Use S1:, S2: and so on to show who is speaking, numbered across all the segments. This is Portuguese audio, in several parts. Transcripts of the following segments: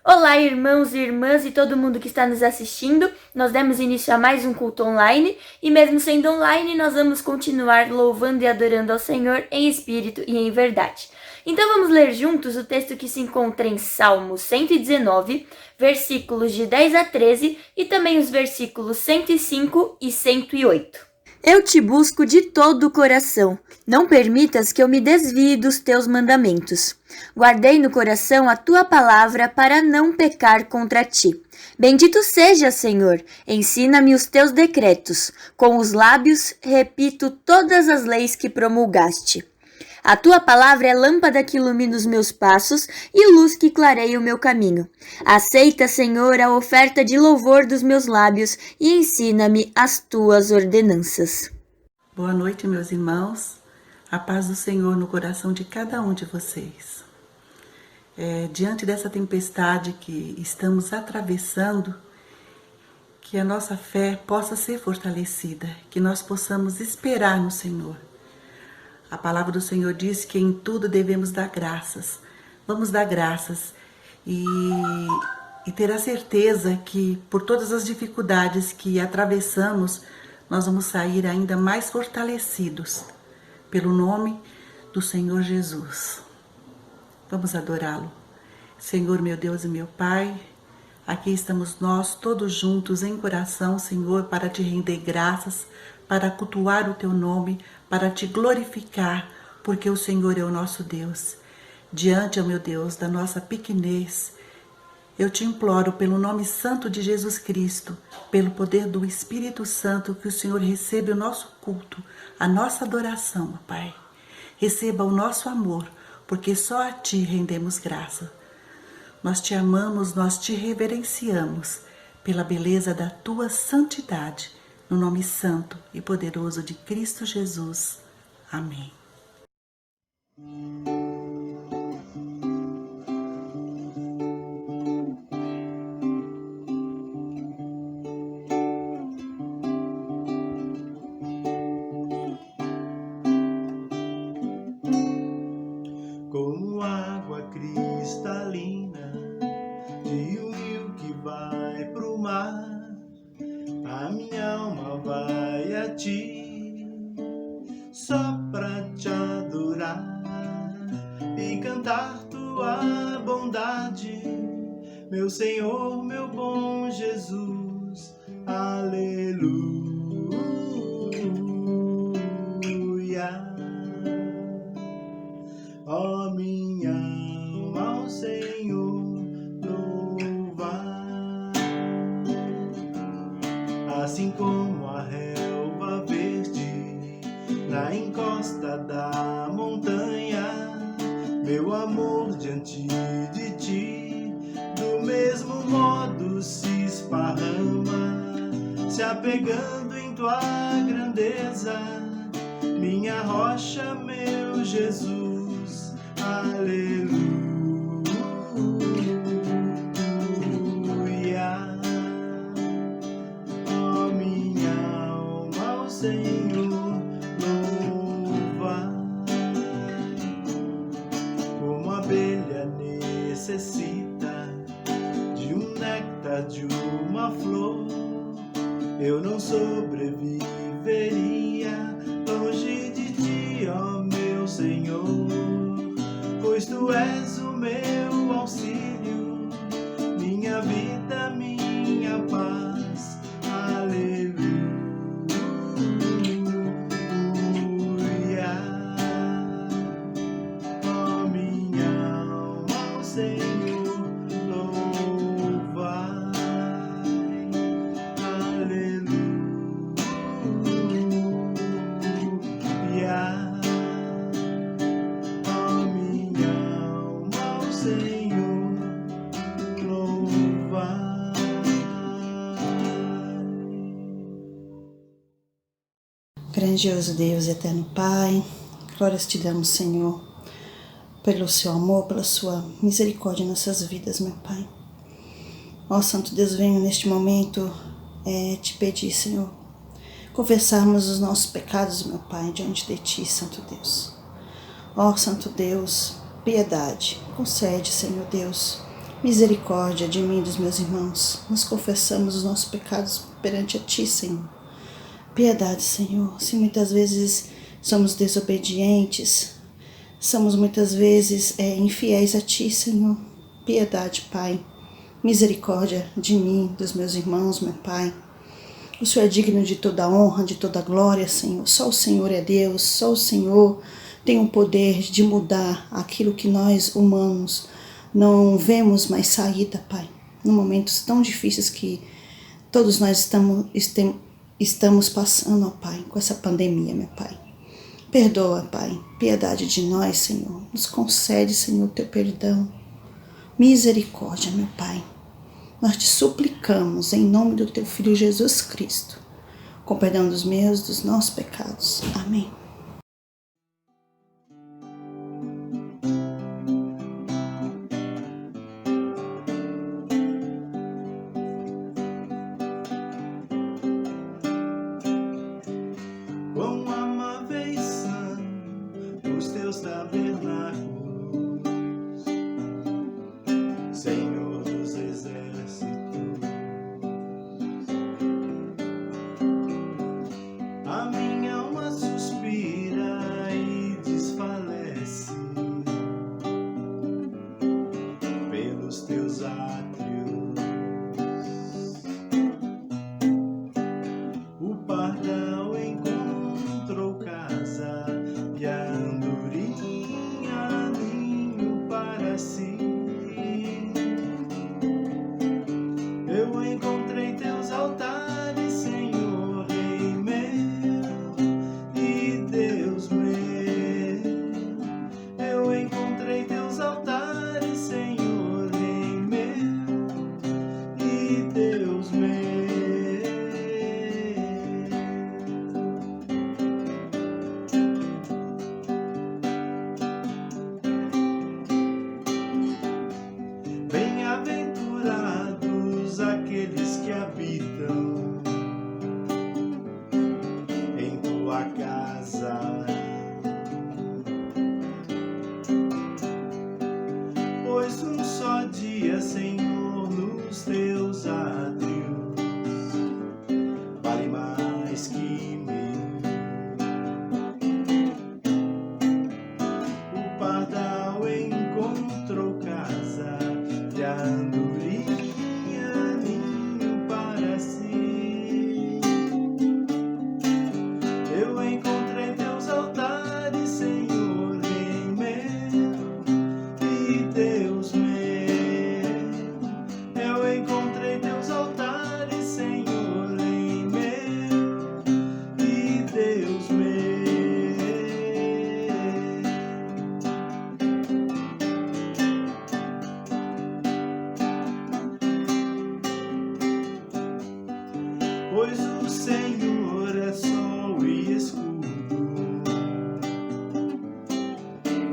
S1: Olá, irmãos e irmãs e todo mundo que está nos assistindo. Nós demos início a mais um culto online e mesmo sendo online, nós vamos continuar louvando e adorando ao Senhor em espírito e em verdade. Então vamos ler juntos o texto que se encontra em Salmo 119, versículos de 10 a 13 e também os versículos 105 e 108. Eu te busco de todo o coração. Não permitas que eu me desvie dos teus mandamentos. Guardei no coração a tua palavra para não pecar contra ti. Bendito seja, Senhor. Ensina-me os teus decretos. Com os lábios repito todas as leis que promulgaste. A tua palavra é lâmpada que ilumina os meus passos e luz que clareia o meu caminho. Aceita, Senhor, a oferta de louvor dos meus lábios e ensina-me as tuas ordenanças.
S2: Boa noite, meus irmãos. A paz do Senhor no coração de cada um de vocês. Diante dessa tempestade que estamos atravessando, que a nossa fé possa ser fortalecida, que nós possamos esperar no Senhor. A palavra do Senhor diz que em tudo devemos dar graças. Vamos dar graças e ter a certeza que por todas as dificuldades que atravessamos, nós vamos sair ainda mais fortalecidos pelo nome do Senhor Jesus. Vamos adorá-lo. Senhor, meu Deus e meu Pai, aqui estamos nós todos juntos em coração, Senhor, para te render graças, para cultuar o teu nome, para te glorificar, porque o Senhor é o nosso Deus. Diante, ó meu Deus, da nossa pequenez, eu te imploro pelo nome santo de Jesus Cristo, pelo poder do Espírito Santo, que o Senhor receba o nosso culto, a nossa adoração, ó Pai. Receba o nosso amor, porque só a ti rendemos graça. Nós te amamos, nós te reverenciamos pela beleza da tua santidade, no nome santo e poderoso de Cristo Jesus. Amém.
S3: Como água cristalina de um rio que vai pro mar, a minha alma vai a ti, só pra te adorar e cantar tua bondade, meu Senhor, meu bom Jesus, aleluia. Ó minha alma, ao Senhor louvar. Assim como a relva verde na encosta da montanha, meu amor diante de ti, do mesmo modo se esparrama, se apegando em tua grandeza, minha rocha, meu Jesus, aleluia. Ó minha alma, ao Senhor louva. Como a abelha necessita de uma flor, eu não sobreviveria longe de ti, ó meu Senhor, pois tu és o meu auxílio, minha vida, minha paz. Aleluia. Ó minha alma, o Senhor louvai. Aleluia. Ó minha alma, o Senhor louvai.
S4: Grandioso Deus e eterno Pai, glórias te damos, Senhor, pelo seu amor, pela sua misericórdia em nossas vidas, meu Pai. Ó Santo Deus, venho neste momento te pedir, Senhor, confessarmos os nossos pecados, meu Pai, diante de ti, Santo Deus. Ó Santo Deus, piedade, concede, Senhor Deus, misericórdia de mim e dos meus irmãos. Nós confessamos os nossos pecados perante a ti, Senhor. Piedade, Senhor, se muitas vezes somos desobedientes, somos muitas vezes infiéis a Ti, Senhor. Piedade, Pai, misericórdia de mim, dos meus irmãos, meu Pai. O Senhor é digno de toda honra, de toda glória, Senhor. Só o Senhor é Deus, só o Senhor tem o poder de mudar aquilo que nós, humanos, não vemos mais saída, Pai. Em momentos tão difíceis que todos nós estamos passando, ó Pai, com essa pandemia, meu Pai. Perdoa, Pai, piedade de nós, Senhor. Nos concede, Senhor, teu perdão. Misericórdia, meu Pai. Nós te suplicamos em nome do teu Filho Jesus Cristo, com perdão dos meus, dos nossos pecados. Amém.
S3: Quão amáveis são os teus tabernáculos, Senhor dos exércitos. A minha alma suspira e desfalece pelos teus átrios. O pardal encontrou casa e a andorinha ninho para si. Eu encontrei teus altares, Senhor, Rei meu e Deus meu. Eu encontrei teus altares, Senhor, Rei meu e Deus meu. Bem-aventurados aqueles que habitam em tua casa, pois um só dia, Senhor, nos teus átrios vale mais que mil. O pardal encontrou casa e a andorinha ninho para si. Eu encontrei teus altares, Senhor, Rei meu e Deus meu. Eu encontrei teus altares, Senhor, Rei meu e Deus meu. Pois o Senhor é sol e escudo,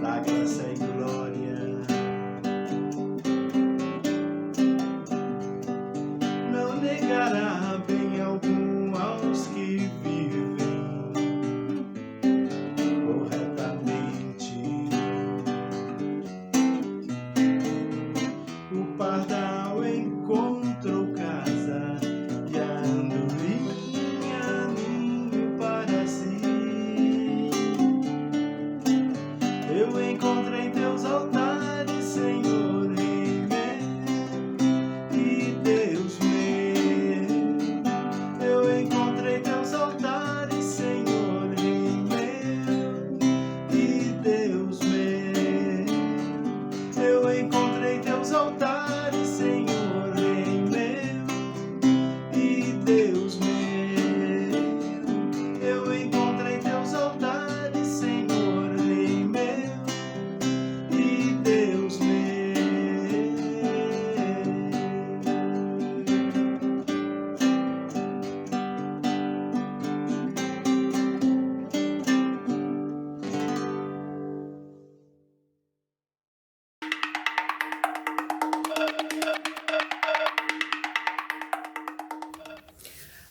S3: da graça e glória. Não negará bem algum aos que vivem corretamente. O pardal encontrou casa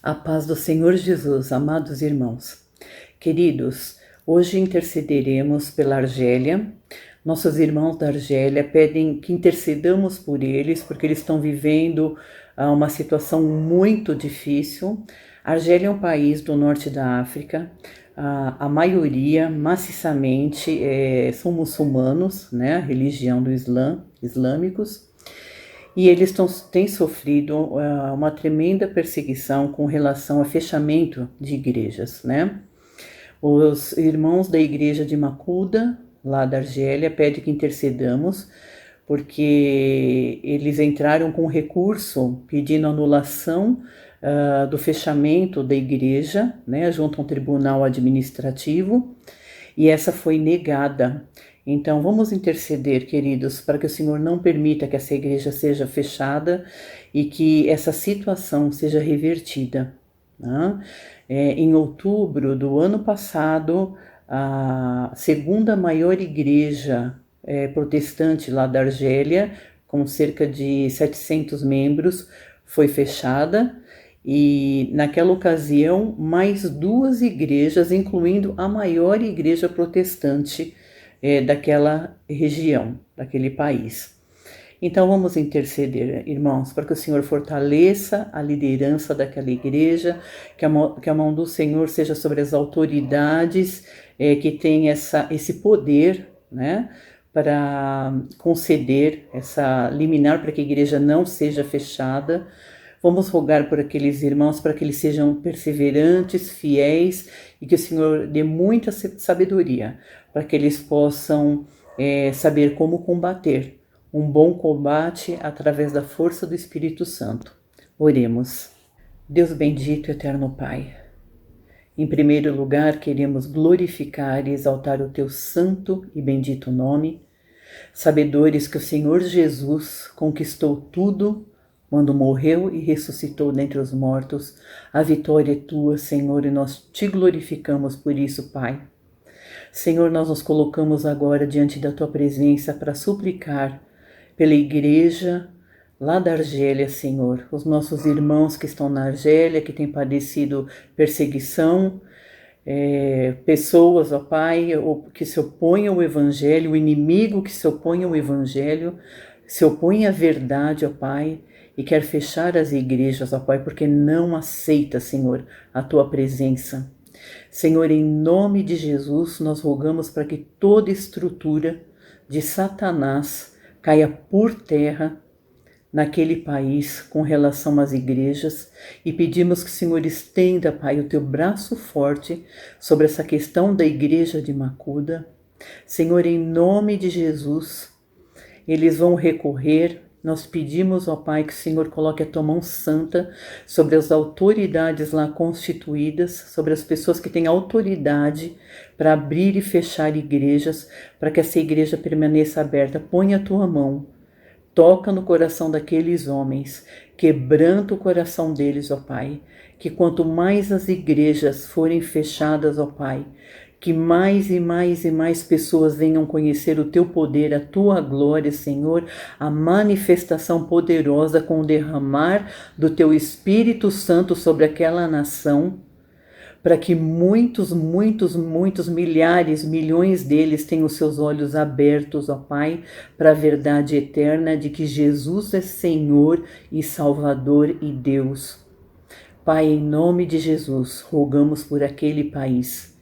S5: A paz do Senhor Jesus, amados irmãos. Queridos, hoje intercederemos pela Argélia. Nossos irmãos da Argélia pedem que intercedamos por eles, porque eles estão vivendo uma situação muito difícil. A Argélia é um país do norte da África. A maioria, maciçamente, são muçulmanos, né? A religião do islâmicos. E eles têm sofrido uma tremenda perseguição com relação ao fechamento de igrejas, né? Os irmãos da igreja de Macuda, lá da Argélia, pedem que intercedamos, porque eles entraram com recurso pedindo anulação do fechamento da igreja, né, junto a um tribunal administrativo, e essa foi negada. Então, vamos interceder, queridos, para que o Senhor não permita que essa igreja seja fechada e que essa situação seja revertida. Né? Em outubro do ano passado, a segunda maior igreja protestante lá da Argélia, com cerca de 700 membros, foi fechada. E naquela ocasião, mais 2 igrejas, incluindo a maior igreja protestante daquela região, daquele país. Então vamos interceder, irmãos, para que o Senhor fortaleça a liderança daquela igreja, que a mão do Senhor seja sobre as autoridades que têm esse poder, né, para conceder essa liminar para que a igreja não seja fechada. Vamos rogar por aqueles irmãos para que eles sejam perseverantes, fiéis e que o Senhor dê muita sabedoria para que eles possam saber como combater um bom combate através da força do Espírito Santo. Oremos. Deus bendito e eterno Pai, em primeiro lugar queremos glorificar e exaltar o Teu santo e bendito nome, sabedores que o Senhor Jesus conquistou tudo quando morreu e ressuscitou dentre os mortos. A vitória é Tua, Senhor, e nós Te glorificamos por isso, Pai. Senhor, nós nos colocamos agora diante da Tua presença para suplicar pela igreja lá da Argélia, Senhor. Os nossos irmãos que estão na Argélia, que têm padecido perseguição, pessoas, ó Pai, que se opõem ao Evangelho, o inimigo que se opõe ao Evangelho, se opõe à verdade, ó Pai, e quer fechar as igrejas, ó Pai, porque não aceita, Senhor, a Tua presença. Senhor, em nome de Jesus, nós rogamos para que toda estrutura de Satanás caia por terra naquele país com relação às igrejas e pedimos que o Senhor estenda, Pai, o Teu braço forte sobre essa questão da igreja de Macuda. Senhor, em nome de Jesus, eles vão recorrer. Nós pedimos, ó Pai, que o Senhor coloque a Tua mão santa sobre as autoridades lá constituídas, sobre as pessoas que têm autoridade para abrir e fechar igrejas, para que essa igreja permaneça aberta. Põe a Tua mão, toca no coração daqueles homens, quebranta o coração deles, ó Pai, que quanto mais as igrejas forem fechadas, ó Pai, que mais e mais e mais pessoas venham conhecer o Teu poder, a Tua glória, Senhor, a manifestação poderosa com o derramar do Teu Espírito Santo sobre aquela nação, para que muitos, milhares, milhões deles tenham os seus olhos abertos, ó Pai, para a verdade eterna de que Jesus é Senhor e Salvador e Deus. Pai, em nome de Jesus, rogamos por aquele país.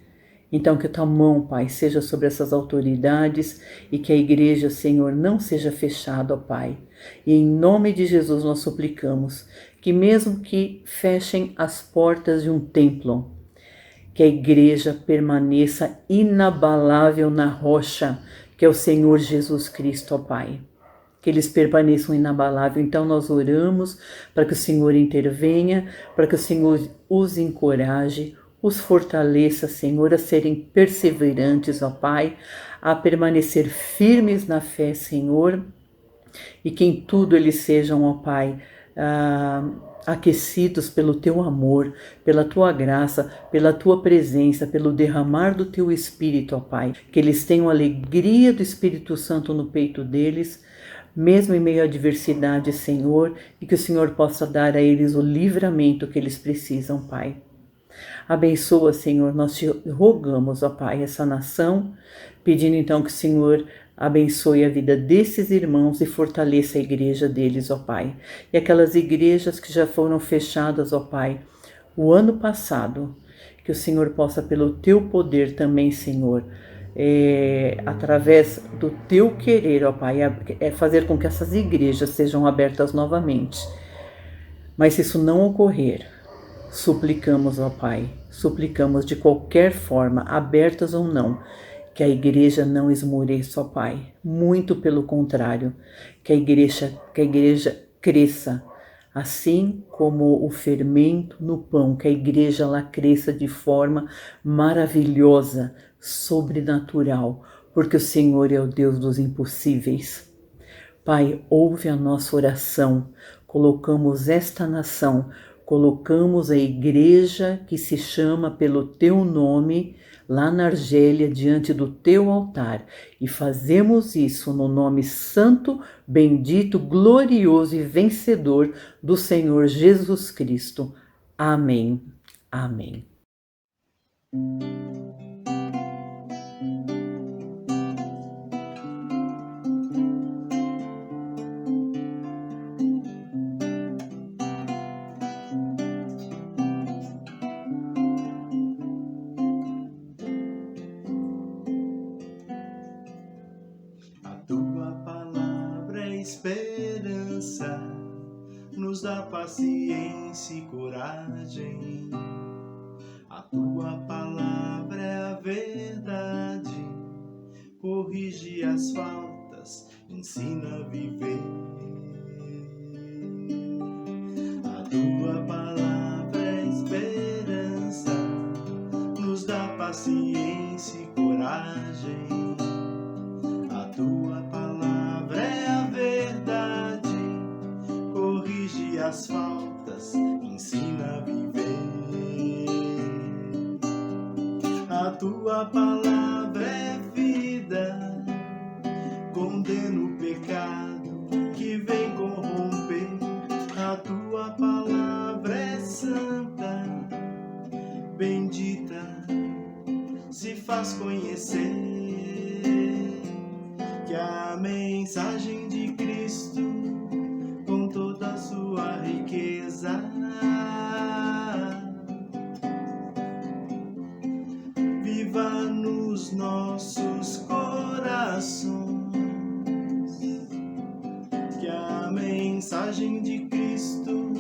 S5: Então que a Tua mão, Pai, seja sobre essas autoridades e que a igreja, Senhor, não seja fechada, ó Pai. E em nome de Jesus nós suplicamos que mesmo que fechem as portas de um templo, que a igreja permaneça inabalável na rocha, que é o Senhor Jesus Cristo, ó Pai. Que eles permaneçam inabaláveis. Então nós oramos para que o Senhor intervenha, para que o Senhor os encoraje, os fortaleça, Senhor, a serem perseverantes, ó Pai, a permanecer firmes na fé, Senhor, e que em tudo eles sejam, ó Pai, aquecidos pelo Teu amor, pela Tua graça, pela Tua presença, pelo derramar do Teu Espírito, ó Pai. Que eles tenham a alegria do Espírito Santo no peito deles, mesmo em meio à adversidade, Senhor, e que o Senhor possa dar a eles o livramento que eles precisam, Pai. Abençoa, Senhor, nós te rogamos, ó Pai, essa nação, pedindo então que o Senhor abençoe a vida desses irmãos e fortaleça a igreja deles, ó Pai. E aquelas igrejas que já foram fechadas, ó Pai, o ano passado, que o Senhor possa, pelo teu poder também, Senhor, através do teu querer, ó Pai, fazer com que essas igrejas sejam abertas novamente. Mas se isso não ocorrer, suplicamos, ó Pai, suplicamos de qualquer forma, abertas ou não, que a igreja não esmoreça, ó Pai. Muito pelo contrário, que a igreja cresça, assim como o fermento no pão, que a igreja lá cresça de forma maravilhosa, sobrenatural, porque o Senhor é o Deus dos impossíveis. Pai, ouve a nossa oração, colocamos esta nação, colocamos a igreja que se chama pelo teu nome lá na Argélia diante do teu altar e fazemos isso no nome santo, bendito, glorioso e vencedor do Senhor Jesus Cristo. Amém. Amém.
S3: Esperança nos dá paciência e coragem. A tua palavra é a verdade, corrige as faltas, ensina a viver. A tua palavra é esperança, nos dá paciência e coragem. A tua palavra é a verdade, corrige as faltas, ensina a viver. A tua palavra é vida, condena o pecado que vem corromper. A tua palavra é santa, bendita, se faz conhecer. Que a mensagem de Cristo, com toda a sua riqueza, viva nos nossos corações. Que a mensagem de Cristo,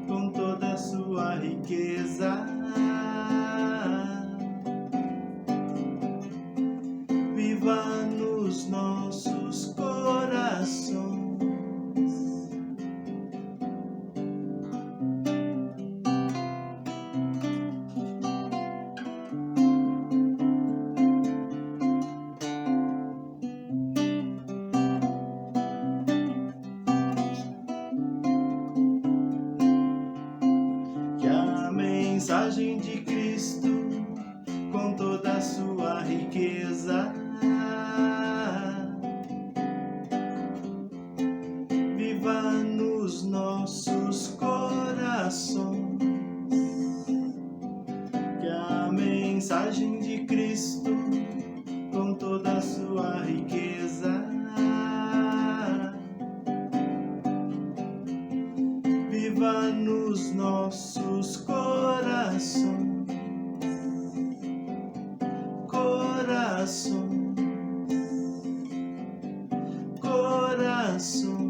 S3: com toda a sua riqueza, viva nos nossos corações. Que a mensagem de Cristo, com toda a sua riqueza, viva nos nossos corações. Que a mensagem de Cristo, com toda a sua riqueza, viva nos nossos corações. Coração, coração.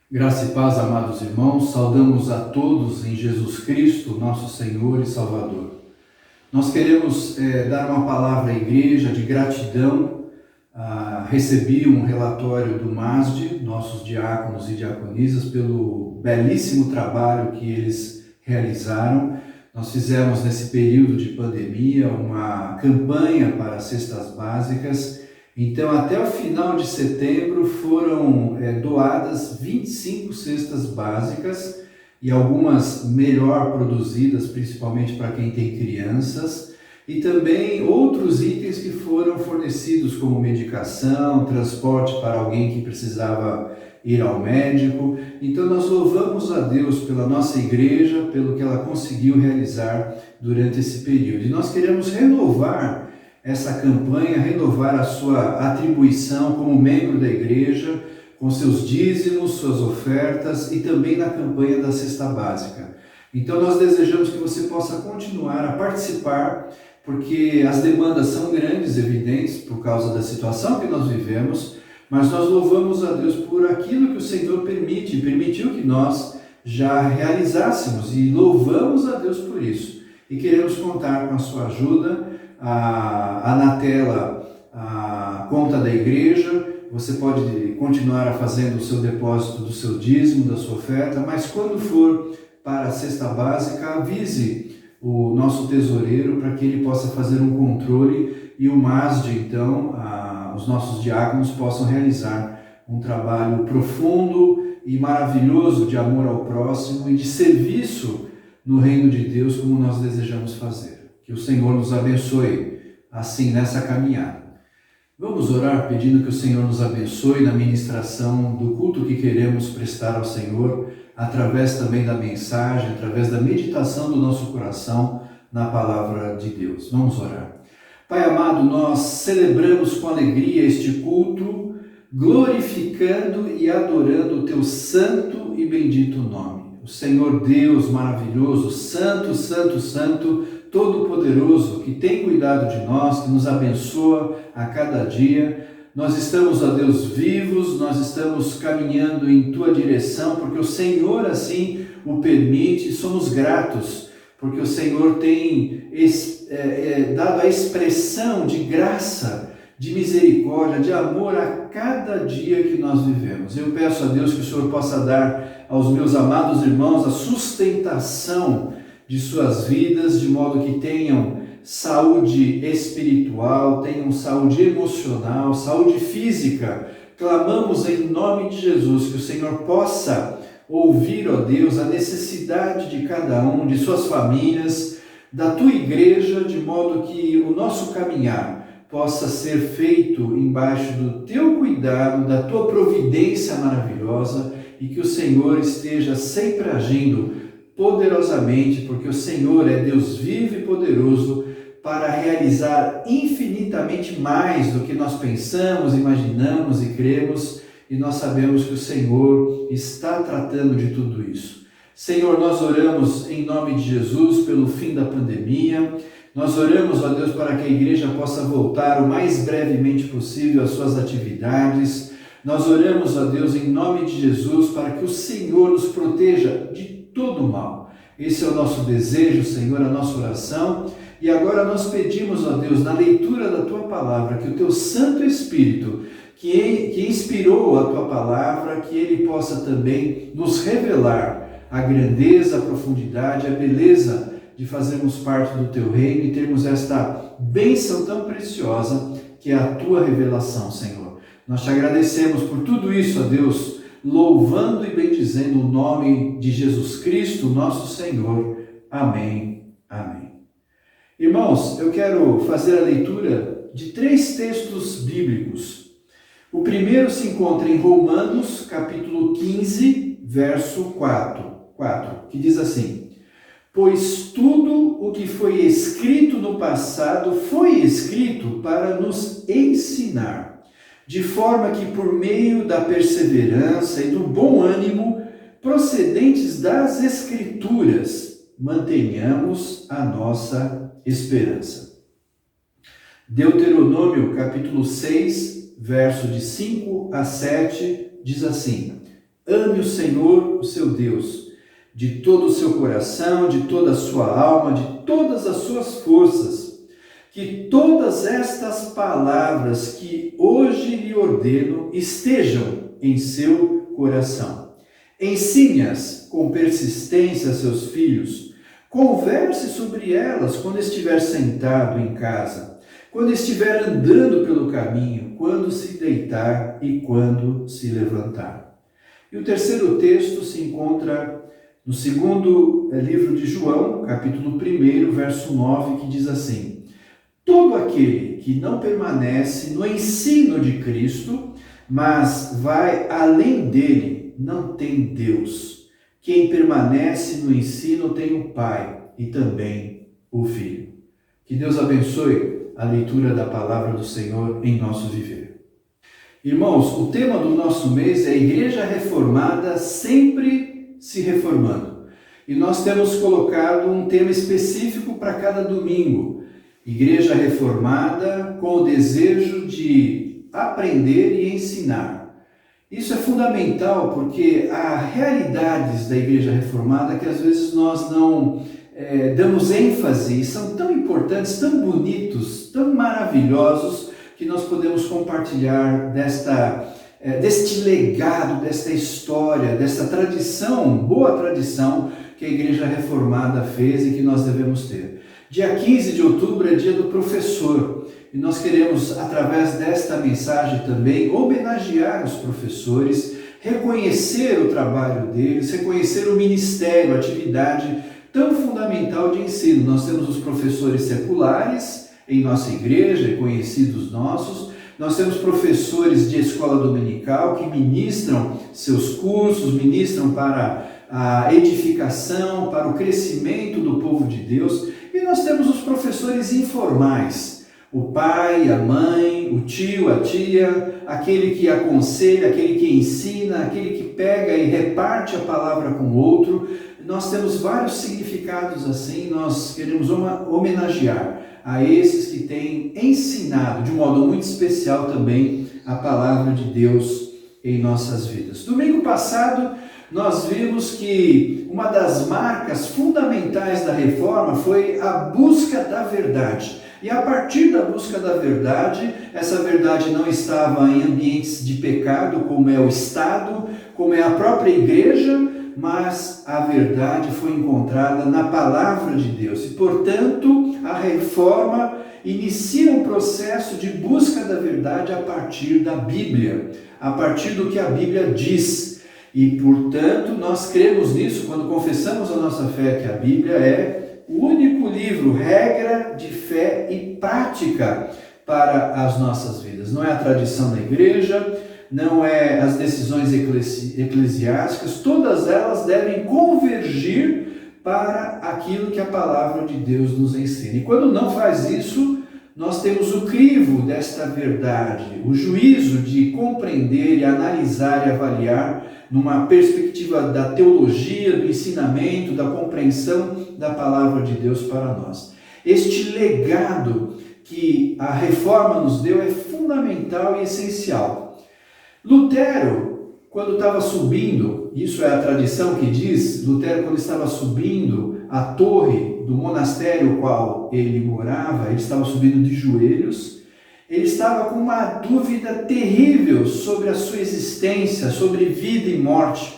S6: Graça e paz, amados irmãos, saudamos a todos em Jesus Cristo, nosso Senhor e Salvador. Nós queremos dar uma palavra à igreja de gratidão. Recebi um relatório do MASD, nossos diáconos e diaconisas, pelo belíssimo trabalho que eles realizaram. Nós fizemos nesse período de pandemia uma campanha para cestas básicas Então, até o final de setembro foram doadas 25 cestas básicas e algumas melhor produzidas, principalmente para quem tem crianças, e também outros itens que foram fornecidos como medicação, transporte para alguém que precisava ir ao médico. Então nós louvamos a Deus pela nossa igreja, pelo que ela conseguiu realizar durante esse período. E nós queremos renovar essa campanha, renovar a sua atribuição como membro da igreja, com seus dízimos, suas ofertas e também na campanha da cesta básica. Então nós desejamos que você possa continuar a participar, porque as demandas são grandes, evidentes, por causa da situação que nós vivemos, mas nós louvamos a Deus por aquilo que o Senhor permitiu que nós já realizássemos, e louvamos a Deus por isso. E queremos contar com a sua ajuda. Na tela a conta da igreja, você pode continuar fazendo o seu depósito do seu dízimo, da sua oferta, mas quando for para a cesta básica, avise o nosso tesoureiro para que ele possa fazer um controle e o MASD, então, os nossos diáconos possam realizar um trabalho profundo e maravilhoso de amor ao próximo e de serviço no reino de Deus, como nós desejamos fazer. Que o Senhor nos abençoe assim nessa caminhada. Vamos orar pedindo que o Senhor nos abençoe na ministração do culto que queremos prestar ao Senhor, através também da mensagem, através da meditação do nosso coração na palavra de Deus. Vamos orar. Pai amado, nós celebramos com alegria este culto, glorificando e adorando o Teu santo e bendito nome. O Senhor Deus maravilhoso, santo, santo, santo, todo-poderoso, que tem cuidado de nós, que nos abençoa a cada dia. Nós estamos, ó Deus, vivos, nós estamos caminhando em Tua direção, porque o Senhor assim o permite, e somos gratos, porque o Senhor tem dado a expressão de graça, de misericórdia, de amor a cada dia que nós vivemos. Eu peço a Deus que o Senhor possa dar aos meus amados irmãos a sustentação de suas vidas, de modo que tenham saúde espiritual, tenham saúde emocional, saúde física. Clamamos em nome de Jesus que o Senhor possa ouvir, ó Deus, a necessidade de cada um, de suas famílias, da Tua igreja, de modo que o nosso caminhar possa ser feito embaixo do Teu cuidado, da Tua providência maravilhosa, e que o Senhor esteja sempre agindo poderosamente, porque o Senhor é Deus vivo e poderoso para realizar infinitamente mais do que nós pensamos, imaginamos e cremos, e nós sabemos que o Senhor está tratando de tudo isso. Senhor, nós oramos em nome de Jesus pelo fim da pandemia, nós oramos, ó Deus, para que a igreja possa voltar o mais brevemente possível às suas atividades. Nós oramos, ó Deus, em nome de Jesus, para que o Senhor nos proteja de todo o mal. Esse é o nosso desejo, Senhor, a nossa oração. E agora nós pedimos, ó Deus, na leitura da Tua palavra, que o Teu Santo Espírito, que inspirou a Tua palavra, que Ele possa também nos revelar a grandeza, a profundidade, a beleza de fazermos parte do Teu reino e termos esta bênção tão preciosa que é a Tua revelação, Senhor. Nós Te agradecemos por tudo isso, ó Deus, louvando e bendizendo o nome de Jesus Cristo, nosso Senhor. Amém. Amém. Irmãos, eu quero fazer a leitura de 3 textos bíblicos. O primeiro se encontra em Romanos, capítulo 15, verso 4, que diz assim: pois tudo o que foi escrito no passado foi escrito para nos ensinar, de forma que por meio da perseverança e do bom ânimo procedentes das Escrituras, mantenhamos a nossa esperança. Deuteronômio, capítulo 6, verso de 5 a 7, diz assim: ame o Senhor, o seu Deus, de todo o seu coração, de toda a sua alma, de todas as suas forças. Que todas estas palavras que hoje lhe ordeno estejam em seu coração. Ensine-as com persistência a seus filhos. Converse sobre elas quando estiver sentado em casa, quando estiver andando pelo caminho, quando se deitar e quando se levantar. E o terceiro texto se encontra no segundo livro de João, capítulo 1, verso 9, que diz assim: todo aquele que não permanece no ensino de Cristo, mas vai além dele, não tem Deus. Quem permanece no ensino tem o Pai e também o Filho. Que Deus abençoe a leitura da palavra do Senhor em nosso viver. Irmãos, o tema do nosso mês é a Igreja Reformada sempre se reformando. E nós temos colocado um tema específico para cada domingo. Igreja Reformada com o desejo de aprender e ensinar. Isso é fundamental porque há realidades da Igreja Reformada que às vezes nós não damos ênfase e são tão importantes, tão bonitos, tão maravilhosos que nós podemos compartilhar deste legado, desta história, desta tradição, boa tradição que a Igreja Reformada fez e que nós devemos ter. Dia 15 de outubro é dia do professor e nós queremos, através desta mensagem também, homenagear os professores, reconhecer o trabalho deles, reconhecer o ministério, a atividade tão fundamental de ensino. Nós temos os professores seculares em nossa igreja, conhecidos nossos. Nós temos professores de escola dominical que ministram seus cursos, ministram para a edificação, para o crescimento do povo de Deus. E nós temos os professores informais, o pai, a mãe, o tio, a tia, aquele que aconselha, aquele que ensina, aquele que pega e reparte a palavra com o outro. Nós temos vários significados assim, nós queremos homenagear a esses que têm ensinado de um modo muito especial também a palavra de Deus em nossas vidas. Domingo passado nós vimos que uma das marcas fundamentais da reforma foi a busca da verdade. E a partir da busca da verdade, essa verdade não estava em ambientes de pecado, como é o Estado, como é a própria igreja, mas a verdade foi encontrada na palavra de Deus. E, portanto, a reforma inicia um processo de busca da verdade a partir da Bíblia, a partir do que a Bíblia diz. E, portanto, nós cremos nisso quando confessamos a nossa fé, que a Bíblia é o único livro, regra de fé e prática para as nossas vidas. Não é a tradição da igreja, não é as decisões eclesiásticas, todas elas devem convergir para aquilo que a palavra de Deus nos ensina. E quando não faz isso, nós temos o crivo desta verdade, o juízo de compreender e analisar e avaliar numa perspectiva da teologia, do ensinamento, da compreensão da palavra de Deus para nós. Este legado que a reforma nos deu é fundamental e essencial. Lutero, quando estava subindo, isso é a tradição que diz, Lutero quando estava subindo a torre do monastério qual ele morava, ele estava subindo de joelhos, ele estava com uma dúvida terrível sobre a sua existência, sobre vida e morte.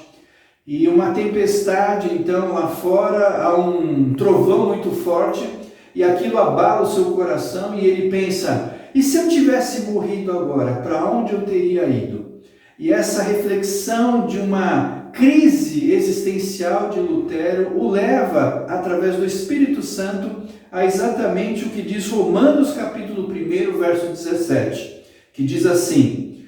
S6: E uma tempestade, então, lá fora, há um trovão muito forte, e aquilo abala o seu coração, e ele pensa, e se eu tivesse morrido agora, para onde eu teria ido? E essa reflexão de uma crise existencial de Lutero o leva, através do Espírito Santo, a exatamente o que diz Romanos capítulo 1, verso 17, que diz assim: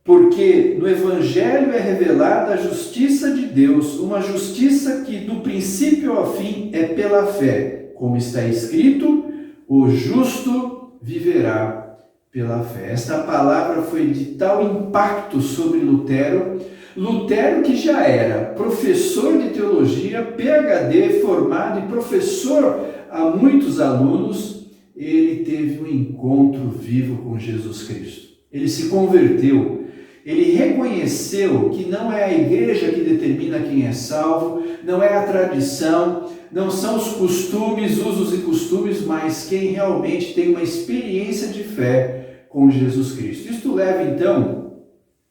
S6: porque no Evangelho é revelada a justiça de Deus, uma justiça que do princípio ao fim é pela fé, como está escrito, o justo viverá pela fé. Esta palavra foi de tal impacto sobre Lutero, Lutero que já era professor de teologia, PhD formado e professor a muitos alunos, ele teve um encontro vivo com Jesus Cristo. Ele se converteu, ele reconheceu que não é a igreja que determina quem é salvo, não é a tradição, não são os costumes, usos e costumes, mas quem realmente tem uma experiência de fé com Jesus Cristo. Isto leva, então,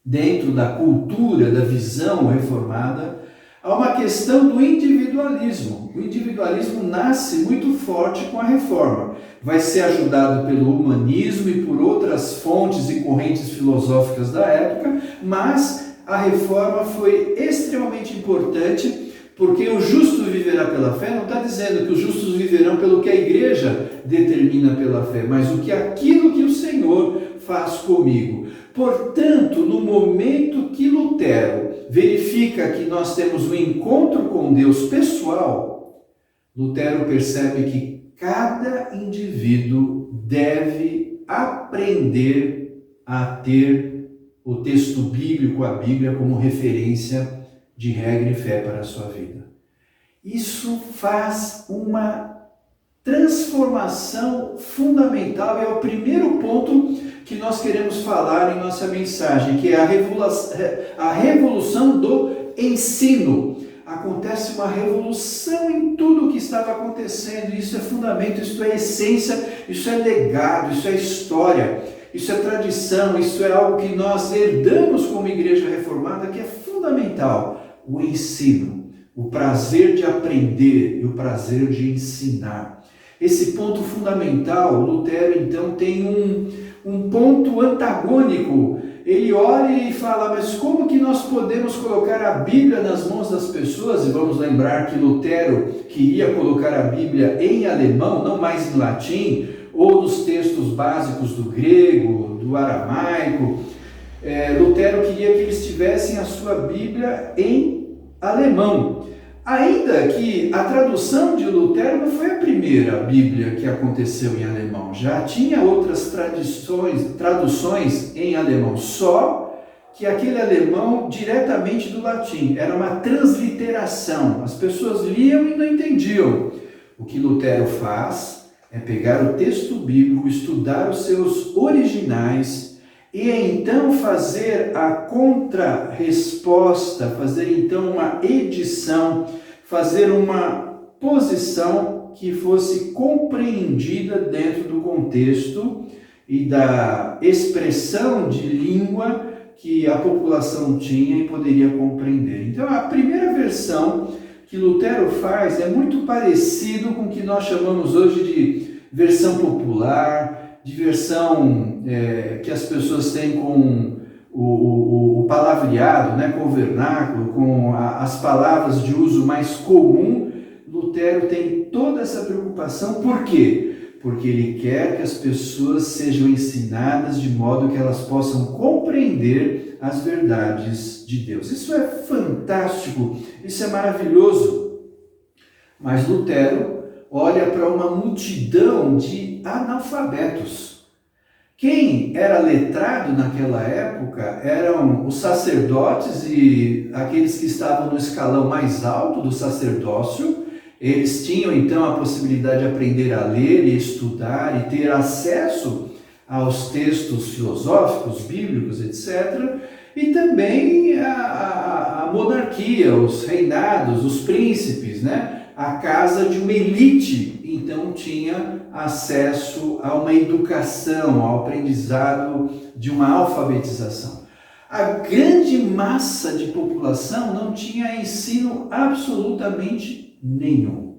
S6: dentro da cultura, da visão reformada, há uma questão do individualismo. O individualismo nasce muito forte com a reforma. Vai ser ajudado pelo humanismo e por outras fontes e correntes filosóficas da época, mas a reforma foi extremamente importante, porque o justo viverá pela fé. Não está dizendo que os justos viverão pelo que a igreja determina pela fé, mas aquilo que o Senhor faz comigo. Portanto, no momento que Lutero verifica que nós temos um encontro com Deus pessoal, Lutero percebe que cada indivíduo deve aprender a ter o texto bíblico, a Bíblia, como referência de regra e fé para a sua vida. Isso faz uma transformação fundamental e é o primeiro ponto que nós queremos falar em nossa mensagem, que é a revolução do ensino. Acontece uma revolução em tudo o que estava acontecendo, isso é fundamento, isso é essência, isso é legado, isso é história, isso é tradição, isso é algo que nós herdamos como igreja reformada, que é fundamental, o ensino, o prazer de aprender e o prazer de ensinar. Esse ponto fundamental, Lutero então tem um ponto antagônico. Ele olha e fala, mas como que nós podemos colocar a Bíblia nas mãos das pessoas? E vamos lembrar que Lutero queria colocar a Bíblia em alemão, não mais em latim, ou nos textos básicos do grego, do aramaico. Lutero queria que eles tivessem a sua Bíblia em alemão. Ainda que a tradução de Lutero não foi a primeira Bíblia que aconteceu em alemão, já tinha outras traduções em alemão, só que aquele alemão diretamente do latim, era uma transliteração, as pessoas liam e não entendiam. O que Lutero faz é pegar o texto bíblico, estudar os seus originais, e então fazer a contra-resposta, fazer então uma edição, fazer uma posição que fosse compreendida dentro do contexto e da expressão de língua que a população tinha e poderia compreender. Então, a primeira versão que Lutero faz é muito parecido com o que nós chamamos hoje de versão popular, de versão que as pessoas têm com o palavreado, né, com o vernáculo, com as palavras de uso mais comum. Lutero tem toda essa preocupação. Por quê? Porque ele quer que as pessoas sejam ensinadas de modo que elas possam compreender as verdades de Deus. Isso é fantástico, isso é maravilhoso. Mas Lutero olha para uma multidão de analfabetos. Quem era letrado naquela época eram os sacerdotes e aqueles que estavam no escalão mais alto do sacerdócio. Eles tinham então a possibilidade de aprender a ler e estudar e ter acesso aos textos filosóficos, bíblicos, etc. E também a monarquia, os reinados, os príncipes, né? A casa de uma elite, então tinha acesso a uma educação, ao aprendizado de uma alfabetização. A grande massa de população não tinha ensino absolutamente nenhum.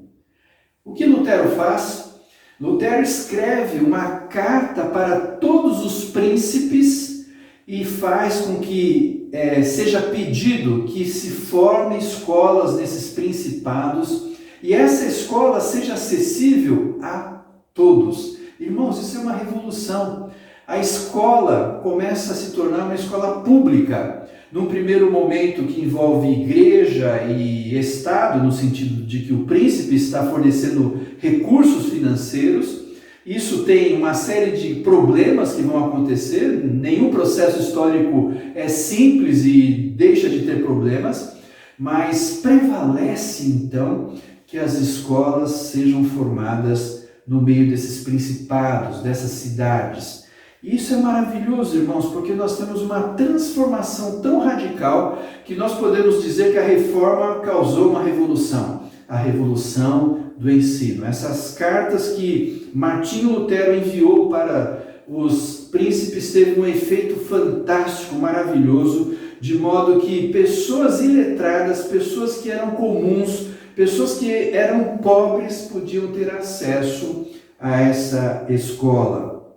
S6: O que Lutero faz? Lutero escreve uma carta para todos os príncipes e faz com que seja pedido que se formem escolas nesses principados e essa escola seja acessível a todos. Irmãos, isso é uma revolução. A escola começa a se tornar uma escola pública. Num primeiro momento que envolve igreja e Estado, no sentido de que o príncipe está fornecendo recursos financeiros. Isso tem uma série de problemas que vão acontecer. Nenhum processo histórico é simples e deixa de ter problemas, mas prevalece então que as escolas sejam formadas no meio desses principados, dessas cidades. E isso é maravilhoso, irmãos, porque nós temos uma transformação tão radical que nós podemos dizer que a reforma causou uma revolução, a revolução do ensino. Essas cartas que Martinho Lutero enviou para os príncipes teve um efeito fantástico, maravilhoso, de modo que pessoas iletradas, pessoas que eram comuns, pessoas que eram pobres podiam ter acesso a essa escola.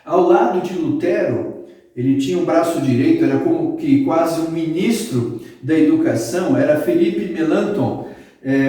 S6: Ao lado de Lutero, ele tinha um braço direito, era como que quase um ministro da educação, era Felipe Melanchthon,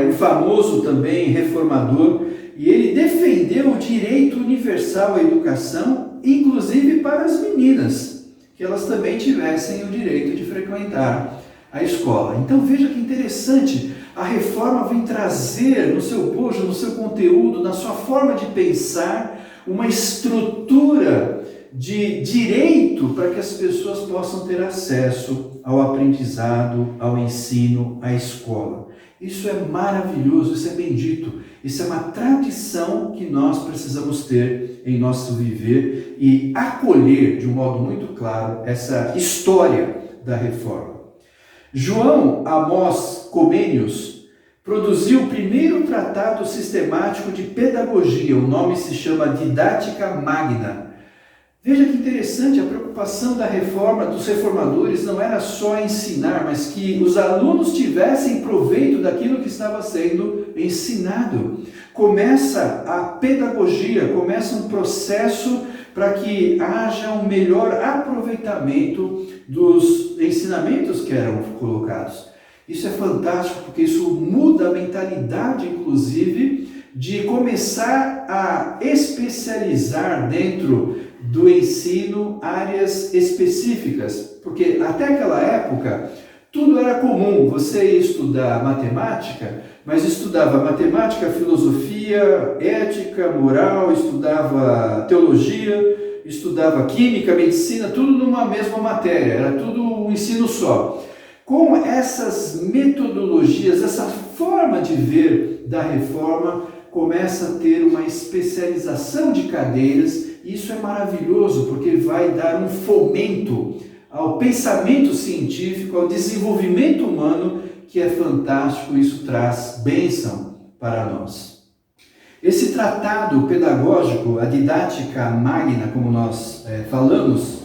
S6: um famoso também reformador, e ele defendeu o direito universal à educação, inclusive para as meninas, que elas também tivessem o direito de frequentar a escola. Então veja que interessante, a reforma vem trazer no seu bojo, no seu conteúdo, na sua forma de pensar, uma estrutura de direito para que as pessoas possam ter acesso ao aprendizado, ao ensino, à escola. Isso é maravilhoso, isso é bendito, isso é uma tradição que nós precisamos ter em nosso viver e acolher de um modo muito claro essa história da reforma. João Amós Comênios produziu o primeiro tratado sistemático de pedagogia, o nome se chama Didática Magna. Veja que interessante, a preocupação da reforma, dos reformadores, não era só ensinar, mas que os alunos tivessem proveito daquilo que estava sendo ensinado. Começa a pedagogia, começa um processo para que haja um melhor aproveitamento dos ensinamentos que eram colocados. Isso é fantástico, porque isso muda a mentalidade, inclusive, de começar a especializar dentro do ensino áreas específicas, porque até aquela época tudo era comum, você ia estudar matemática, mas estudava matemática, filosofia, ética, moral, estudava teologia, estudava química, medicina, tudo numa mesma matéria, era tudo um ensino só. Com essas metodologias, essa forma de ver da reforma, começa a ter uma especialização de cadeiras. Isso é maravilhoso, porque vai dar um fomento ao pensamento científico, ao desenvolvimento humano, que é fantástico, isso traz bênção para nós. Esse tratado pedagógico, a Didática Magna, como nós falamos,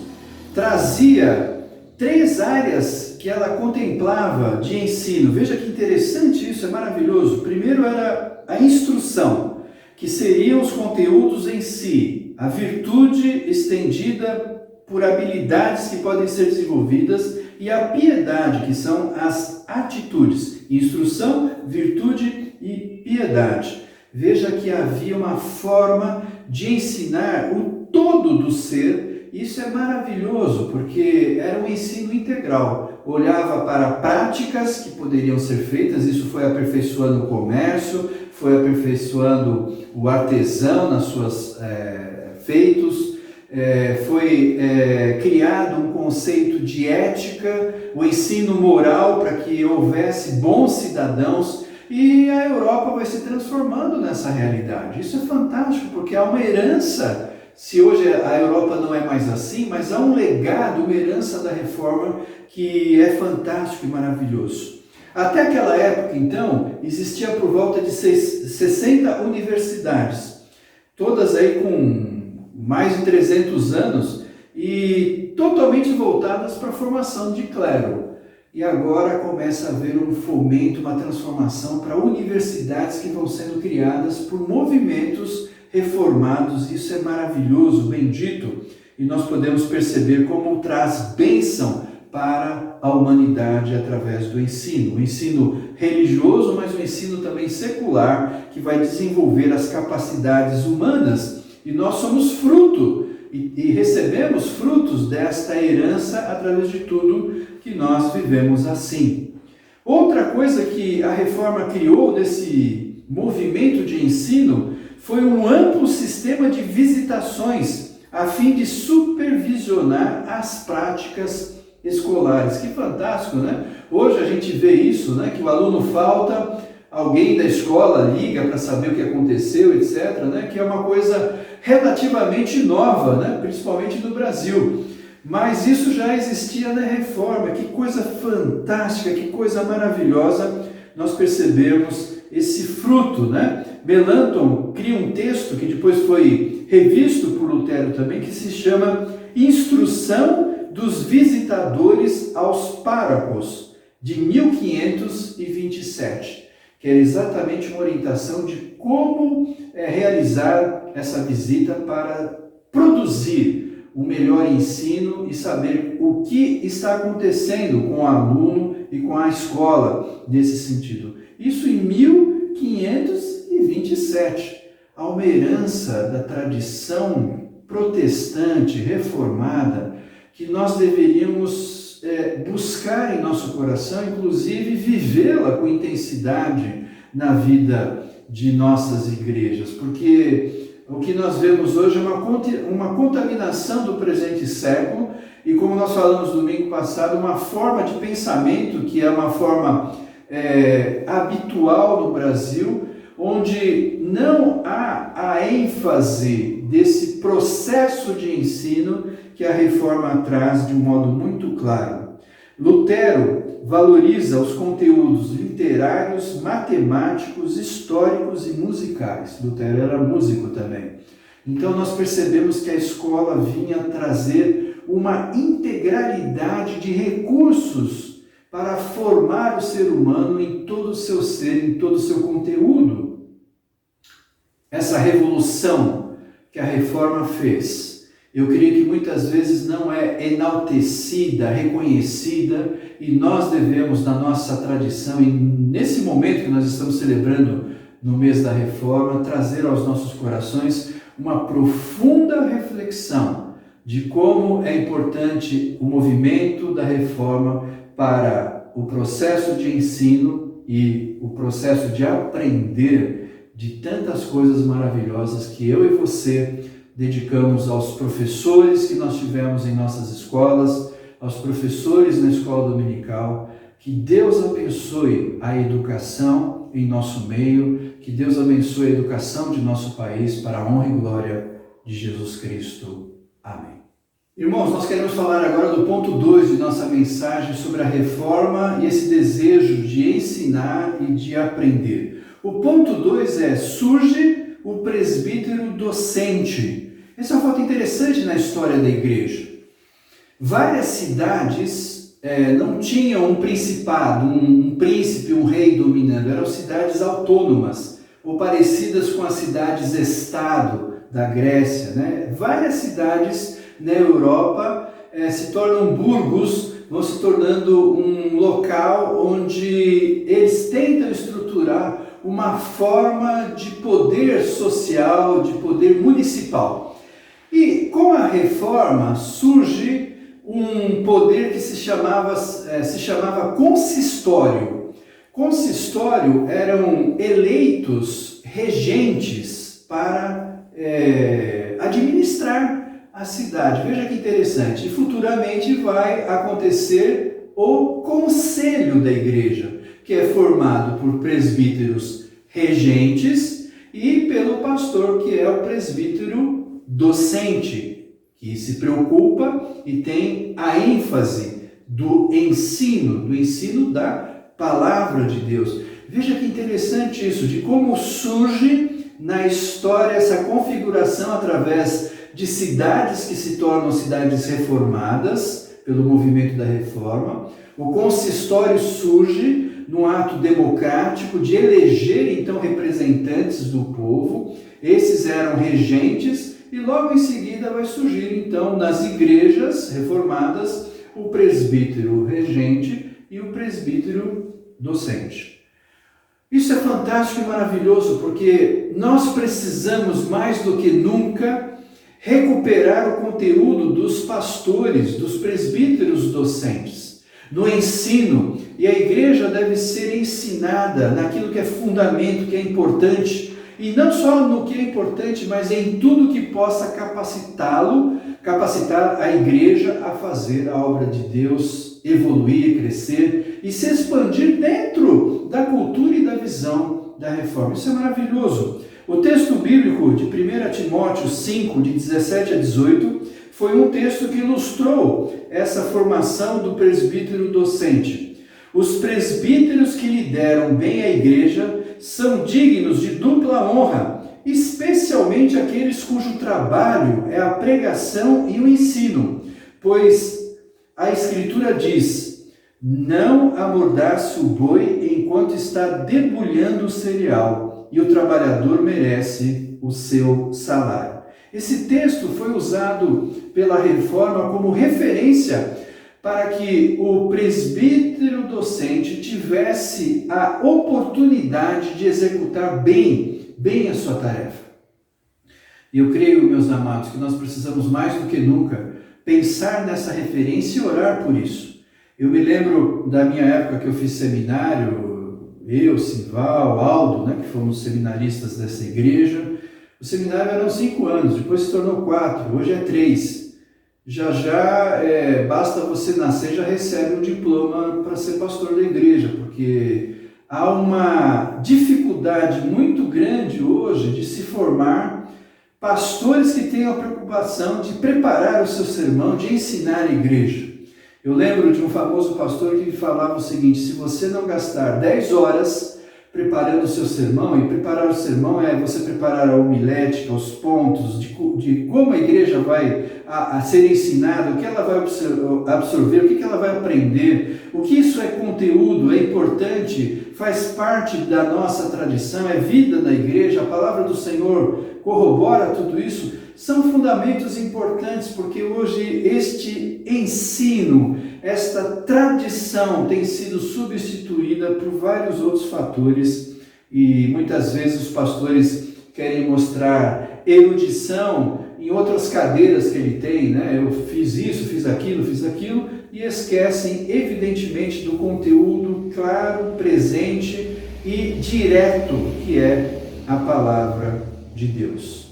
S6: trazia 3 áreas que ela contemplava de ensino. Veja que interessante isso, é maravilhoso. Primeiro era a instrução, que seriam os conteúdos em si, a virtude estendida por habilidades que podem ser desenvolvidas e a piedade, que são as atitudes. Instrução, virtude e piedade. Veja que havia uma forma de ensinar o todo do ser. Isso é maravilhoso, porque era um ensino integral. Olhava para práticas que poderiam ser feitas, isso foi aperfeiçoando o comércio, foi aperfeiçoando o artesão nas suas feitos, foi criado um conceito de ética, o ensino moral para que houvesse bons cidadãos, e a Europa vai se transformando nessa realidade. Isso é fantástico, porque há uma herança. Se hoje a Europa não é mais assim, mas há um legado, uma herança da reforma que é fantástico e maravilhoso. Até aquela época, então, existia por volta de 60 universidades, todas aí com mais de 300 anos e totalmente voltadas para a formação de clero. E agora começa a haver um fomento, uma transformação para universidades que vão sendo criadas por movimentos reformados. Isso é maravilhoso, bendito, e nós podemos perceber como traz bênção para a humanidade através do ensino. O ensino religioso, mas o ensino também secular, que vai desenvolver as capacidades humanas, e nós somos fruto e recebemos frutos desta herança através de tudo que nós vivemos assim. Outra coisa que a reforma criou nesse movimento de ensino foi um amplo sistema de visitações a fim de supervisionar as práticas escolares. Que fantástico, né? Hoje a gente vê isso, né? Que o aluno falta, alguém da escola liga para saber o que aconteceu, etc., né? Que é uma coisa relativamente nova, né? Principalmente no Brasil. Mas isso já existia na reforma. Que coisa fantástica, que coisa maravilhosa nós percebemos esse fruto, né? Melanchthon cria um texto que depois foi revisto por Lutero também, que se chama Instrução dos Visitadores aos Párocos, de 1527, que era exatamente uma orientação de como realizar essa visita para produzir o melhor ensino e saber o que está acontecendo com o aluno e com a escola nesse sentido. Isso em 1527. Há uma herança da tradição protestante, reformada, que nós deveríamos buscar em nosso coração, inclusive vivê-la com intensidade na vida de nossas igrejas, porque o que nós vemos hoje é uma contaminação do presente século e, como nós falamos domingo passado, uma forma de pensamento que é uma forma habitual no Brasil, onde não há a ênfase desse processo de ensino que a reforma traz de um modo muito claro. Lutero valoriza os conteúdos literários, matemáticos, históricos e musicais. Lutero era músico também. Então nós percebemos que a escola vinha trazer uma integralidade de recursos para formar o ser humano em todo o seu ser, em todo o seu conteúdo. Essa revolução que a reforma fez, eu creio que muitas vezes não é enaltecida, reconhecida, e nós devemos, na nossa tradição, e nesse momento que nós estamos celebrando no mês da reforma, trazer aos nossos corações uma profunda reflexão de como é importante o movimento da reforma para o processo de ensino e o processo de aprender de tantas coisas maravilhosas que eu e você dedicamos aos professores que nós tivemos em nossas escolas, aos professores na escola dominical. Que Deus abençoe a educação em nosso meio, que Deus abençoe a educação de nosso país para a honra e glória de Jesus Cristo. Amém. Irmãos, nós queremos falar agora do ponto 2 de nossa mensagem sobre a reforma e esse desejo de ensinar e de aprender. O ponto 2 é: surge o presbítero docente. Esse é um fato interessante na história da igreja. Várias cidades não tinham um principado, um príncipe, um rei dominando. Eram cidades autônomas, ou parecidas com as cidades-estado da Grécia, né? Várias cidades na Europa se tornam burgos, vão se tornando um local onde eles tentam estruturar uma forma de poder social, de poder municipal. E com a reforma surge um poder que se chamava consistório. Consistório eram eleitos regentes para administrar a cidade. Veja que interessante. E futuramente vai acontecer o conselho da igreja, que é formado por presbíteros regentes e pelo pastor, que é o presbítero docente, que se preocupa e tem a ênfase do ensino da palavra de Deus. Veja que interessante isso, de como surge na história essa configuração através de cidades que se tornam cidades reformadas pelo movimento da reforma. O consistório surge num ato democrático de eleger então representantes do povo. Esses eram regentes e logo em seguida vai surgir então nas igrejas reformadas o presbítero regente e o presbítero docente. Isso é fantástico e maravilhoso, porque nós precisamos mais do que nunca recuperar o conteúdo dos pastores, dos presbíteros docentes, no ensino. E a igreja deve ser ensinada naquilo que é fundamento, que é importante, e não só no que é importante, mas em tudo que possa capacitar a igreja a fazer a obra de Deus, evoluir, crescer e se expandir dentro da cultura e da visão da reforma. Isso é maravilhoso. O texto bíblico de 1 Timóteo 5, de 17 a 18, foi um texto que ilustrou essa formação do presbítero docente. Os presbíteros que lideram bem a igreja são dignos de dupla honra, especialmente aqueles cujo trabalho é a pregação e o ensino, pois a Escritura diz: não amordace o boi enquanto está debulhando o cereal, e o trabalhador merece o seu salário. Esse texto foi usado pela Reforma como referência para que o presbítero docente tivesse a oportunidade de executar bem a sua tarefa. E eu creio, meus amados, que nós precisamos mais do que nunca pensar nessa referência e orar por isso. Eu me lembro da minha época que eu fiz seminário, eu, Sival, Aldo, né, que fomos seminaristas dessa igreja. O seminário eram 5 anos, depois se tornou 4, hoje é 3. Basta você nascer, já recebe um diploma para ser pastor da igreja, porque há uma dificuldade muito grande hoje de se formar pastores que tenham a preocupação de preparar o seu sermão, de ensinar a igreja. Eu lembro de um famoso pastor que falava o seguinte: se você não gastar 10 horas preparando o seu sermão, e preparar o sermão é você preparar a homilética, os pontos, de como a igreja vai a ser ensinada, o que ela vai absorver, o que ela vai aprender, o que isso é conteúdo, é importante, faz parte da nossa tradição, é vida da igreja, a palavra do Senhor corrobora tudo isso. São fundamentos importantes, porque hoje este ensino, esta tradição tem sido substituída por vários outros fatores, e muitas vezes os pastores querem mostrar erudição em outras cadeiras que ele tem, né? Eu fiz isso, fiz aquilo, e esquecem evidentemente do conteúdo claro, presente e direto que é a palavra de Deus.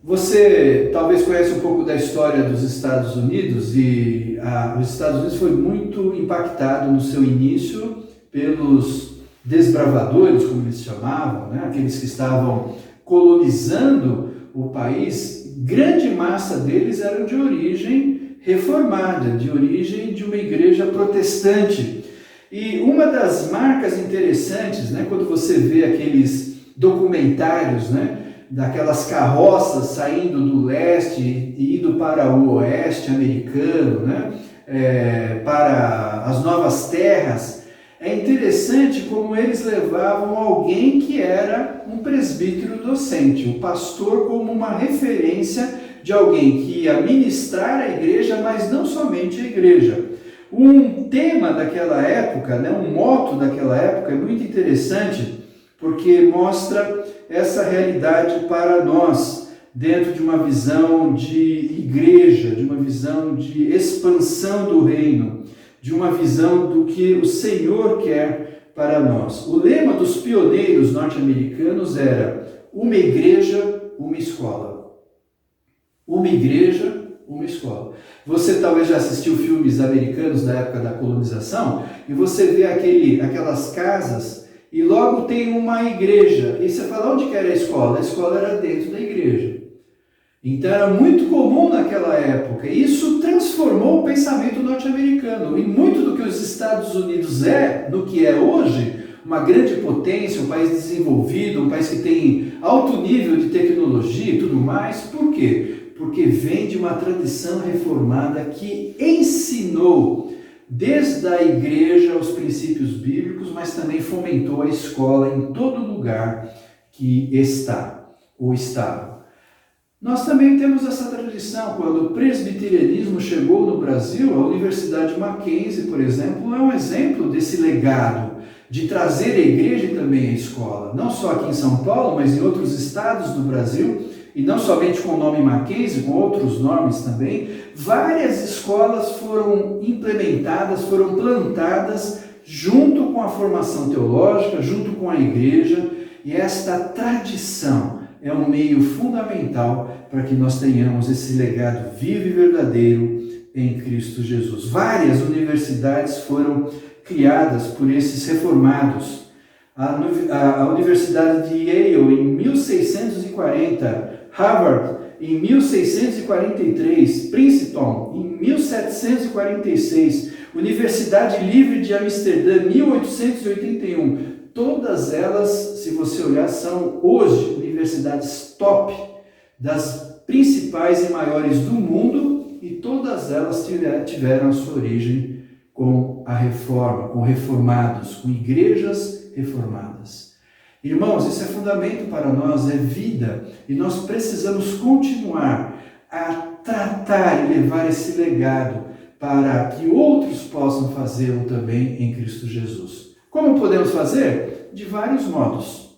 S6: Você talvez conhece um pouco da história dos Estados Unidos, e os Estados Unidos foi muito impactado no seu início pelos desbravadores, como eles chamavam, né? Aqueles que estavam colonizando o país. Grande massa deles eram de origem reformada, de origem de uma igreja protestante. E uma das marcas interessantes, né, quando você vê aqueles documentários, né, daquelas carroças saindo do leste e indo para o oeste americano, né, para as novas terras, é interessante como eles levavam alguém que era um presbítero docente, o pastor como uma referência de alguém que ia ministrar a igreja, mas não somente a igreja. Um tema daquela época, né, um moto daquela época é muito interessante, porque mostra essa realidade para nós, dentro de uma visão de igreja, de uma visão de expansão do reino, de uma visão do que o Senhor quer para nós. O lema dos pioneiros norte-americanos era: uma igreja, uma escola. Uma igreja, uma escola. Você talvez já assistiu filmes americanos da época da colonização, e você vê aquelas casas, e logo tem uma igreja, e você fala: onde que era a escola? A escola era dentro da igreja. Então era muito comum naquela época, e isso transformou o pensamento norte-americano, e muito do que os Estados Unidos no que é hoje, uma grande potência, um país desenvolvido, um país que tem alto nível de tecnologia e tudo mais. Por quê? Porque vem de uma tradição reformada que ensinou desde a igreja os princípios bíblicos, mas também fomentou a escola em todo lugar que está ou estava. Nós também temos essa tradição. Quando o presbiterianismo chegou no Brasil, a Universidade Mackenzie, por exemplo, é um exemplo desse legado de trazer a igreja e também a escola, não só aqui em São Paulo, mas em outros estados do Brasil, e não somente com o nome Mackenzie, com outros nomes também. Várias escolas foram implementadas, foram plantadas junto com a formação teológica, junto com a igreja, e esta tradição é um meio fundamental para que nós tenhamos esse legado vivo e verdadeiro em Cristo Jesus. Várias universidades foram criadas por esses reformados. A Universidade de Yale em 1640, Harvard em 1643, Princeton em 1746, Universidade Livre de Amsterdã, 1881. Todas elas, se você olhar, são hoje universidades top, das principais e maiores do mundo, e todas elas tiveram a sua origem com a reforma, com reformados, com igrejas reformadas. Irmãos, isso é fundamento para nós, é vida, e nós precisamos continuar a tratar e levar esse legado para que outros possam fazê-lo também em Cristo Jesus. Como podemos fazer? De vários modos.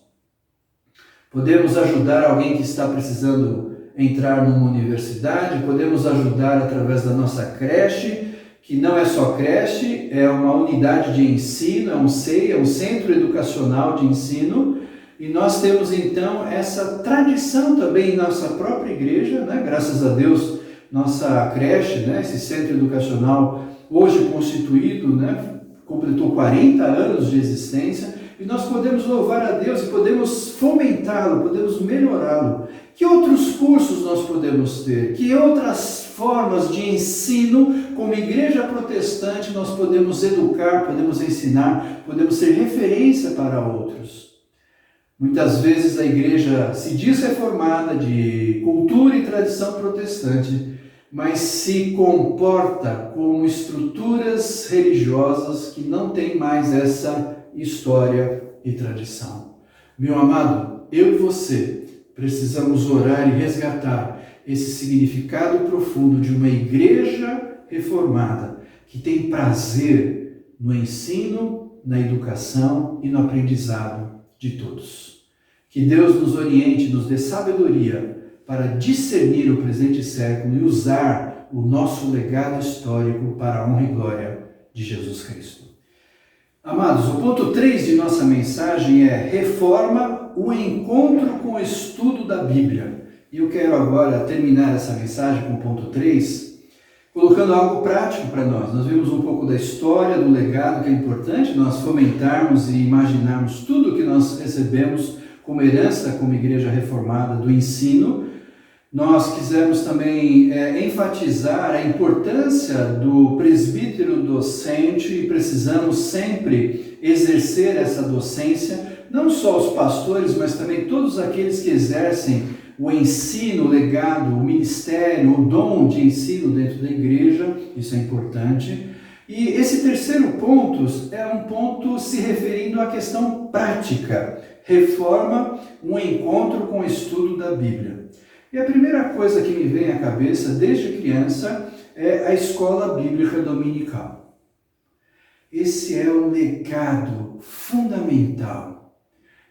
S6: Podemos ajudar alguém que está precisando entrar numa universidade, podemos ajudar através da nossa creche, que não é só creche, é uma unidade de ensino, é um CEI, é um Centro Educacional de Ensino, e nós temos então essa tradição também em nossa própria igreja, né? Graças a Deus, nossa creche, né? Esse Centro Educacional hoje constituído, né? Completou 40 anos de existência, e nós podemos louvar a Deus e podemos fomentá-lo, podemos melhorá-lo. Que outros cursos nós podemos ter? Que outras formas de ensino, como igreja protestante, nós podemos educar, podemos ensinar, podemos ser referência para outros? Muitas vezes a igreja se diz reformada, de cultura e tradição protestante, mas se comporta como estruturas religiosas que não têm mais essa história e tradição. Meu amado, eu e você precisamos orar e resgatar esse significado profundo de uma igreja reformada que tem prazer no ensino, na educação e no aprendizado de todos. Que Deus nos oriente, nos dê sabedoria para discernir o presente século e usar o nosso legado histórico para a honra e glória de Jesus Cristo. Amados, o ponto 3 de nossa mensagem é reforma, o encontro com o estudo da Bíblia. E eu quero agora terminar essa mensagem com o ponto 3, colocando algo prático para nós. Nós vimos um pouco da história, do legado, que é importante nós fomentarmos e imaginarmos tudo o que nós recebemos como herança, como igreja reformada, do ensino. Nós quisemos também enfatizar a importância do presbítero docente e precisamos sempre exercer essa docência, não só os pastores, mas também todos aqueles que exercem o ensino, o legado, o ministério, o dom de ensino dentro da igreja, isso é importante. E esse terceiro ponto é um ponto se referindo à questão prática, reforma, um encontro com o estudo da Bíblia. E a primeira coisa que me vem à cabeça desde criança é a escola bíblica dominical. Esse é um legado fundamental.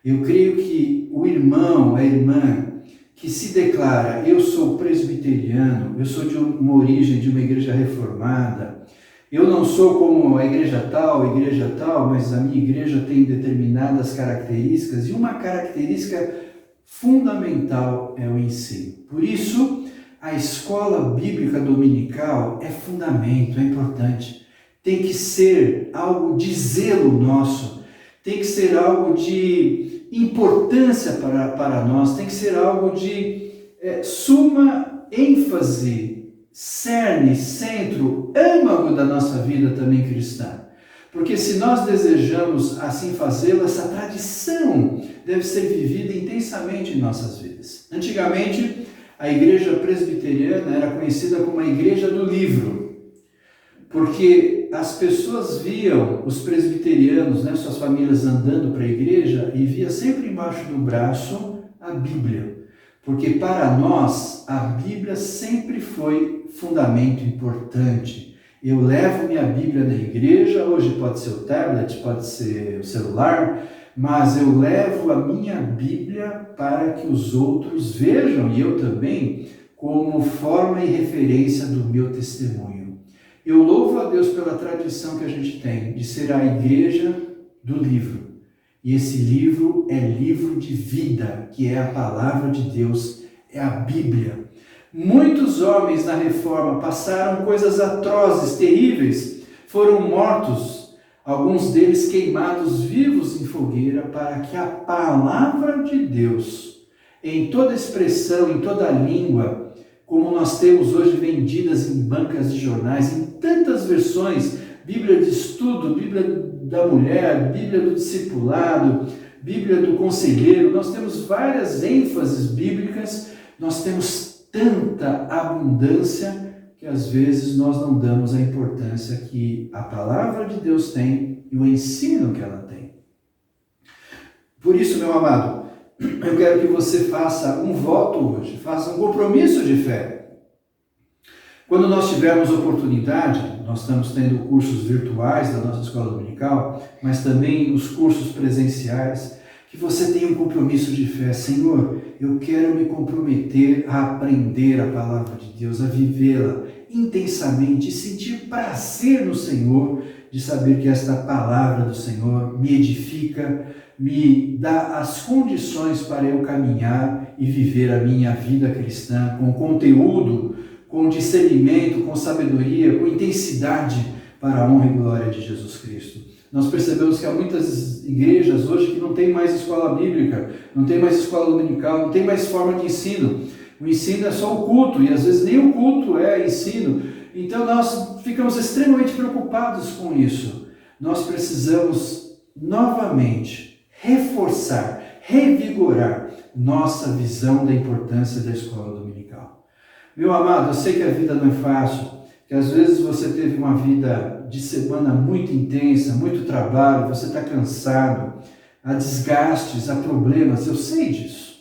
S6: Eu creio que o irmão, a irmã, que se declara, eu sou presbiteriano, eu sou de uma origem de uma igreja reformada, eu não sou como a igreja tal, mas a minha igreja tem determinadas características, e uma característica fundamental é o ensino. Por isso, a escola bíblica dominical é fundamento, é importante. Tem que ser algo de zelo nosso, tem que ser algo de importância para nós, tem que ser algo de suma ênfase, cerne, centro, âmago da nossa vida também cristã. Porque se nós desejamos assim fazê-lo, essa tradição deve ser vivida intensamente em nossas vidas. Antigamente, a igreja presbiteriana era conhecida como a igreja do livro, porque as pessoas viam os presbiterianos, né, suas famílias andando para a igreja e via sempre embaixo do braço a Bíblia. Porque para nós, a Bíblia sempre foi fundamento importante. Eu levo minha Bíblia na igreja, hoje pode ser o tablet, pode ser o celular, mas eu levo a minha Bíblia para que os outros vejam, e eu também, como forma e referência do meu testemunho. Eu louvo a Deus pela tradição que a gente tem de ser a igreja do livro. E esse livro é livro de vida, que é a palavra de Deus, é a Bíblia. Muitos homens na reforma passaram coisas atrozes, terríveis, foram mortos, alguns deles queimados vivos em fogueira, para que a palavra de Deus, em toda expressão, em toda língua, como nós temos hoje vendidas em bancas de jornais, em tantas versões, Bíblia de estudo, Bíblia da mulher, Bíblia do discipulado, Bíblia do conselheiro, nós temos várias ênfases bíblicas, nós temos tanta abundância que às vezes nós não damos a importância que a palavra de Deus tem e o ensino que ela tem. Por isso, meu amado, eu quero que você faça um voto hoje, faça um compromisso de fé. Quando nós tivermos oportunidade, nós estamos tendo cursos virtuais da nossa escola dominical, mas também os cursos presenciais, que você tenha um compromisso de fé. Senhor, eu quero me comprometer a aprender a palavra de Deus, a vivê-la intensamente, sentir prazer no Senhor, de saber que esta palavra do Senhor me edifica, me dá as condições para eu caminhar e viver a minha vida cristã com conteúdo, com discernimento, com sabedoria, com intensidade para a honra e glória de Jesus Cristo. Nós percebemos que há muitas igrejas hoje que não tem mais escola bíblica, não tem mais escola dominical, não tem mais forma de ensino. O ensino é só o culto, e às vezes nem o culto é ensino. Então nós ficamos extremamente preocupados com isso. Nós precisamos novamente reforçar, revigorar nossa visão da importância da escola dominical. Meu amado, eu sei que a vida não é fácil, que às vezes você teve uma vida de semana muito intensa, muito trabalho, você está cansado, há desgastes, há problemas, eu sei disso.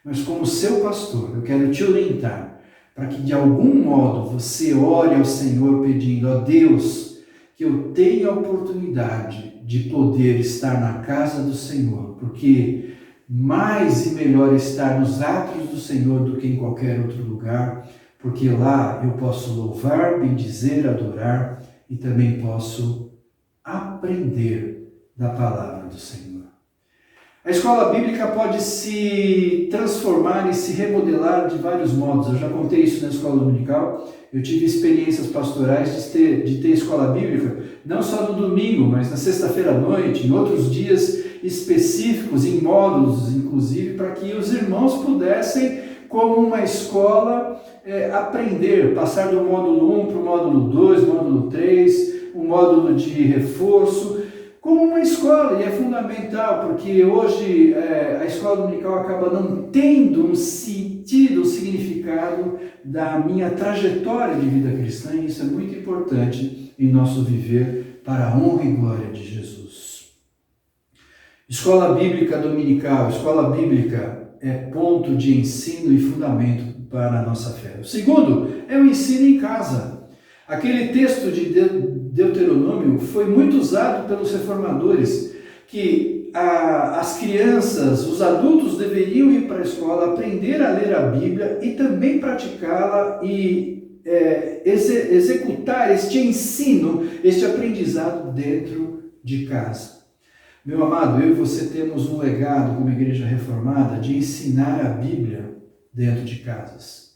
S6: Mas como seu pastor, eu quero te orientar para que de algum modo você ore ao Senhor pedindo a Deus que eu tenha a oportunidade de poder estar na casa do Senhor, porque mais e melhor estar nos átrios do Senhor do que em qualquer outro lugar, porque lá eu posso louvar, bendizer, adorar e também posso aprender da palavra do Senhor. A escola bíblica pode se transformar e se remodelar de vários modos. Eu já contei isso na escola dominical. Eu tive experiências pastorais de ter escola bíblica, não só no domingo, mas na sexta-feira à noite, em outros dias específicos, em módulos, inclusive, para que os irmãos pudessem, como uma escola, aprender, passar do módulo 1 para o módulo 2, módulo 3, um módulo de reforço, como uma escola, e é fundamental, porque hoje a escola dominical acaba não tendo um sentido, um significado da minha trajetória de vida cristã, e isso é muito importante em nosso viver para a honra e glória de Jesus. Escola bíblica dominical, escola bíblica é ponto de ensino e fundamento para a nossa fé. O segundo é o ensino em casa. Aquele texto de Deuteronômio foi muito usado pelos reformadores, que as crianças, os adultos deveriam ir para a escola, aprender a ler a Bíblia e também praticá-la e executar este ensino, este aprendizado dentro de casa. Meu amado, eu e você temos um legado como igreja reformada de ensinar a Bíblia dentro de casas.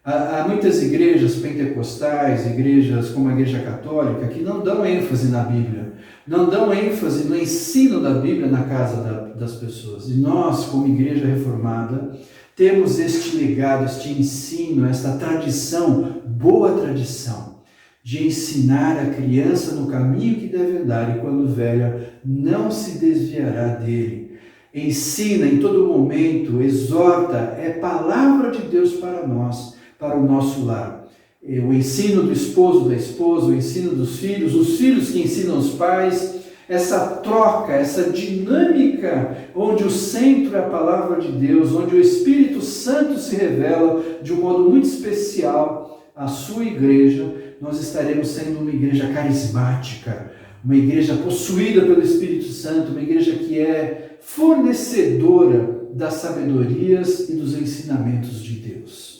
S6: Há muitas igrejas pentecostais, igrejas como a Igreja Católica, que não dão ênfase na Bíblia, não dão ênfase no ensino da Bíblia na casa das pessoas. E nós, como igreja reformada, temos este legado, este ensino, esta tradição, boa tradição, de ensinar a criança no caminho que deve andar e quando velha não se desviará dele. Ensina em todo momento, exorta, é palavra de Deus para nós, para o nosso lar. O ensino do esposo, da esposa, o ensino dos filhos, os filhos que ensinam os pais, essa troca, essa dinâmica onde o centro é a palavra de Deus, onde o Espírito Santo se revela de um modo muito especial à sua igreja, nós estaremos sendo uma igreja carismática, uma igreja possuída pelo Espírito Santo, uma igreja que é fornecedora das sabedorias e dos ensinamentos de Deus.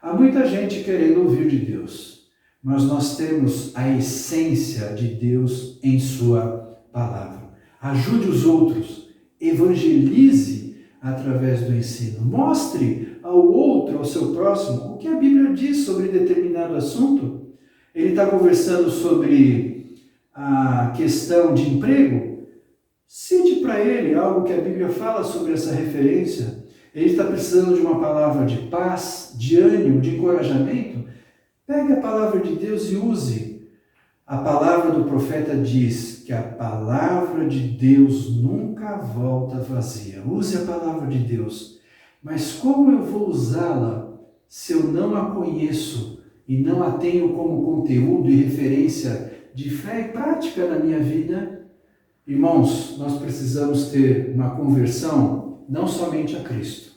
S6: Há muita gente querendo ouvir de Deus, mas nós temos a essência de Deus em sua palavra. Ajude os outros, evangelize através do ensino. Mostre ao outro, ao seu próximo, o que a Bíblia diz sobre determinado assunto. Ele está conversando sobre a questão de emprego. Cite para ele algo que a Bíblia fala sobre essa referência. Ele está precisando de uma palavra de paz, de ânimo, de encorajamento. Pegue a palavra de Deus e use. A palavra do profeta diz que a palavra de Deus nunca volta vazia. Use a palavra de Deus. Mas como eu vou usá-la se eu não a conheço e não a tenho como conteúdo e referência de fé e prática na minha vida, irmãos, nós precisamos ter uma conversão não somente a Cristo,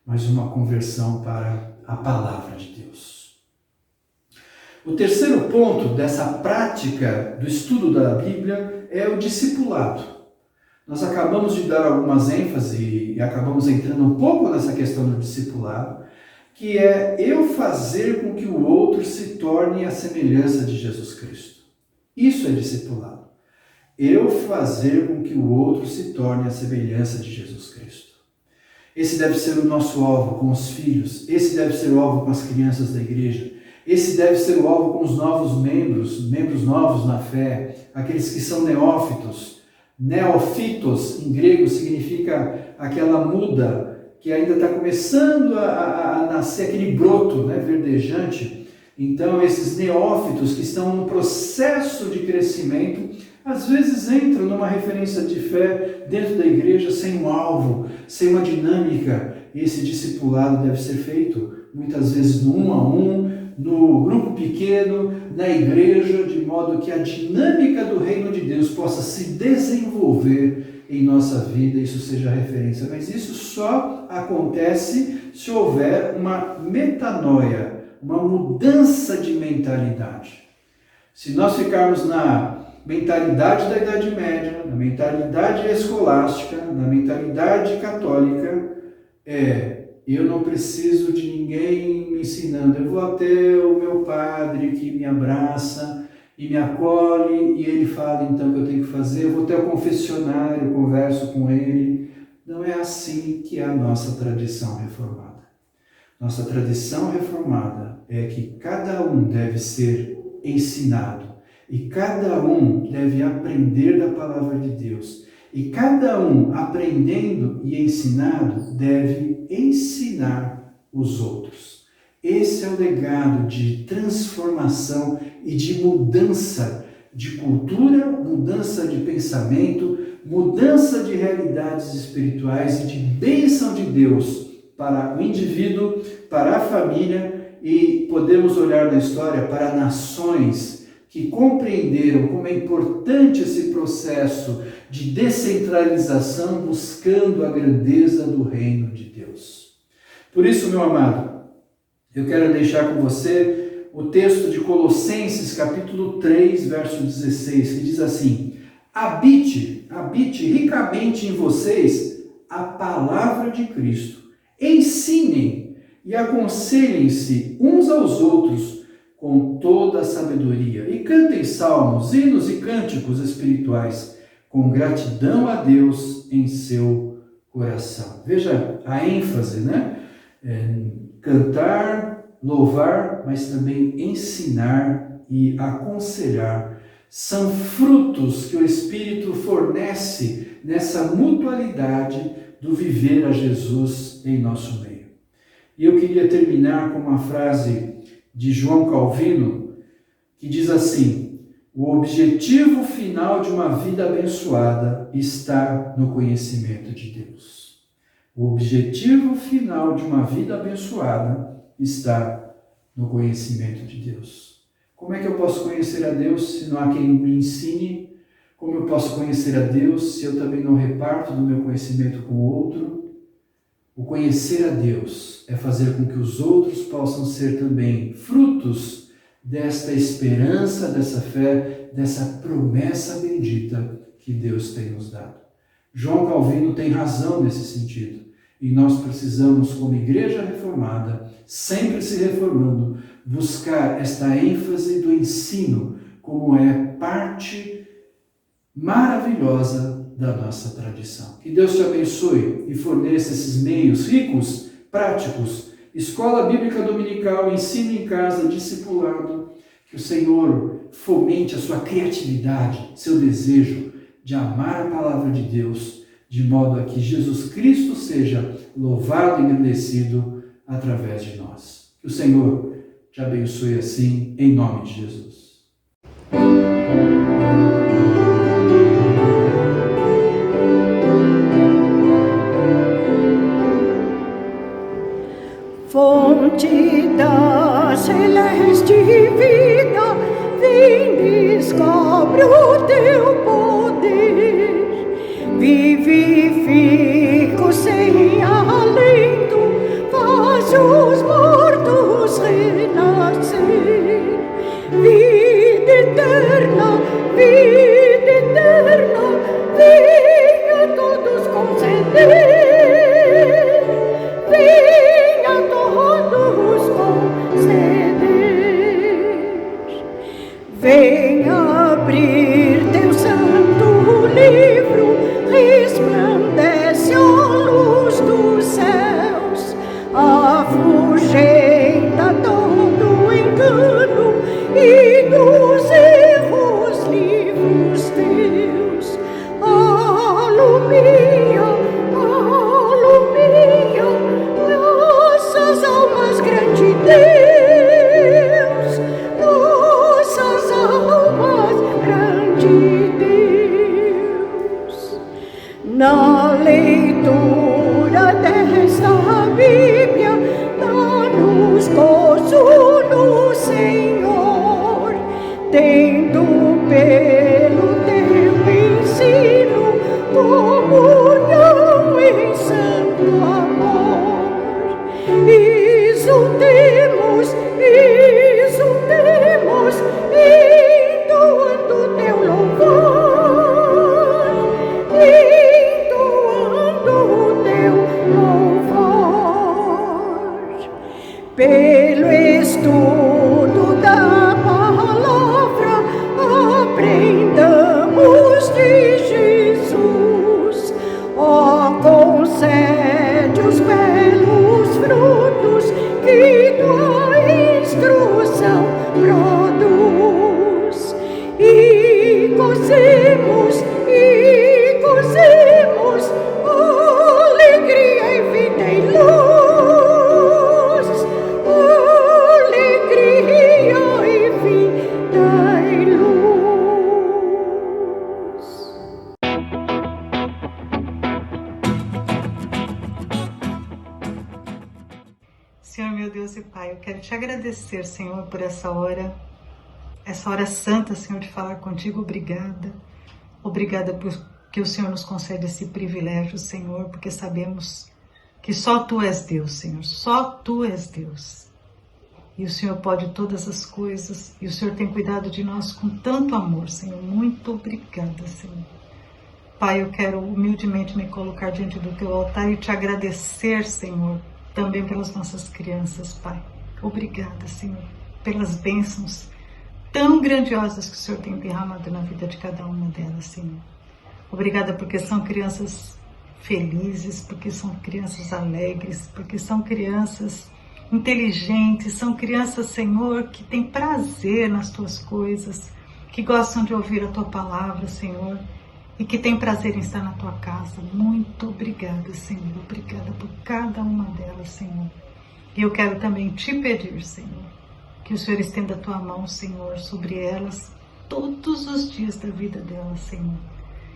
S6: mas uma conversão para a palavra de Deus. O terceiro ponto dessa prática do estudo da Bíblia é o discipulado. Nós acabamos de dar algumas ênfases e acabamos entrando um pouco nessa questão do discipulado, que é eu fazer com que o outro se torne a semelhança de Jesus Cristo. Isso é discipulado. Eu fazer com que o outro se torne a semelhança de Jesus Cristo. Esse deve ser o nosso alvo com os filhos, esse deve ser o alvo com as crianças da igreja, esse deve ser o alvo com os novos membros novos na fé, aqueles que são neófitos. Neófitos, em grego, significa aquela muda que ainda está começando a nascer, aquele broto, né, verdejante. Então, esses neófitos que estão num processo de crescimento, às vezes entram numa referência de fé dentro da igreja sem um alvo, sem uma dinâmica. Esse discipulado deve ser feito muitas vezes no 1 a 1, no grupo pequeno, na igreja, de modo que a dinâmica do reino de Deus possa se desenvolver em nossa vida, isso seja referência. Mas isso só acontece se houver uma metanoia, uma mudança de mentalidade. Se nós ficarmos na mentalidade da Idade Média, na mentalidade escolástica, na mentalidade católica, eu não preciso de ninguém me ensinando, eu vou até o meu padre que me abraça e me acolhe e ele fala então o que eu tenho que fazer, eu vou até o confessionário, eu converso com ele. Não é assim que é a nossa tradição reformada. Nossa tradição reformada é que cada um deve ser ensinado e cada um deve aprender da palavra de Deus. E cada um, aprendendo e ensinado, deve ensinar os outros. Esse é o legado de transformação e de mudança de cultura, mudança de pensamento, mudança de realidades espirituais e de bênção de Deus para o indivíduo, para a família, e podemos olhar na história para nações que compreenderam como é importante esse processo de descentralização buscando a grandeza do reino de Deus. Por isso, meu amado, eu quero deixar com você o texto de Colossenses, capítulo 3, verso 16, que diz assim: habite ricamente em vocês a palavra de Cristo, ensinem e aconselhem-se uns aos outros com toda a sabedoria, e cantem salmos, hinos e cânticos espirituais, com gratidão a Deus em seu coração. Veja a ênfase, né? Cantar, louvar, mas também ensinar e aconselhar. São frutos que o Espírito fornece nessa mutualidade do viver a Jesus em nosso meio. E eu queria terminar com uma frase de João Calvino, que diz assim: o objetivo final de uma vida abençoada está no conhecimento de Deus. O objetivo final de uma vida abençoada está no conhecimento de Deus. Como é que eu posso conhecer a Deus se não há quem me ensine? Como eu posso conhecer a Deus se eu também não reparto do meu conhecimento com o outro? O conhecer a Deus é fazer com que os outros possam ser também frutos desta esperança, dessa fé, dessa promessa bendita que Deus tem nos dado. João Calvino tem razão nesse sentido. E nós precisamos, como igreja reformada, sempre se reformando, buscar esta ênfase do ensino como é parte maravilhosa da nossa tradição. Que Deus te abençoe e forneça esses meios ricos, práticos, escola bíblica dominical, ensino em casa, discipulado, que o Senhor fomente a sua criatividade, seu desejo de amar a palavra de Deus, de modo a que Jesus Cristo seja louvado e engrandecido através de nós. Que o Senhor te abençoe assim, em nome de Jesus.
S7: Fonte da celeste vida, vem, descobre o teu poder. Vivifica sem alento, faz os mortos renascer. Vida eterna, venha todos conceder. Venha todos conceder. Venha abrir teu santo livro, resplandece a luz dos céus, afugenta todo engano e dos erros livros teus. Alumia nossas almas, grande Deus, nossas almas, grande Deus. Na leitura desta Bíblia, dá-nos gozo no Senhor, tendo pelo teu ensino comunhão em santo amor. Exultemos, entoando teu louvor, entoando teu louvor. Pelo estudo da palavra, aprendamos de Jesus. Ó, concede os belos frutos que tua instrução produz. E gozemos, alegria e vida e luz, alegria e vida e luz.
S8: Senhor, meu Deus e Pai, eu quero te agradecer, Senhor, por essa hora santa, Senhor, de falar contigo. Obrigada. Obrigada porque o Senhor nos concede esse privilégio, Senhor, porque sabemos que só Tu és Deus, Senhor, só Tu és Deus. E o Senhor pode todas as coisas, e o Senhor tem cuidado de nós com tanto amor, Senhor. Muito obrigada, Senhor. Pai, eu quero humildemente me colocar diante do Teu altar e te agradecer, Senhor, também pelas nossas crianças, Pai. Obrigada, Senhor, pelas bênçãos tão grandiosas que o Senhor tem derramado na vida de cada uma delas, Senhor. Obrigada porque são crianças felizes, porque são crianças alegres, porque são crianças inteligentes, são crianças, Senhor, que têm prazer nas Tuas coisas, que gostam de ouvir a Tua palavra, Senhor, e que têm prazer em estar na Tua casa. Muito obrigada, Senhor. Obrigada por cada uma delas, Senhor. E eu quero também te pedir, Senhor, que o Senhor estenda a Tua mão, Senhor, sobre elas todos os dias da vida delas, Senhor.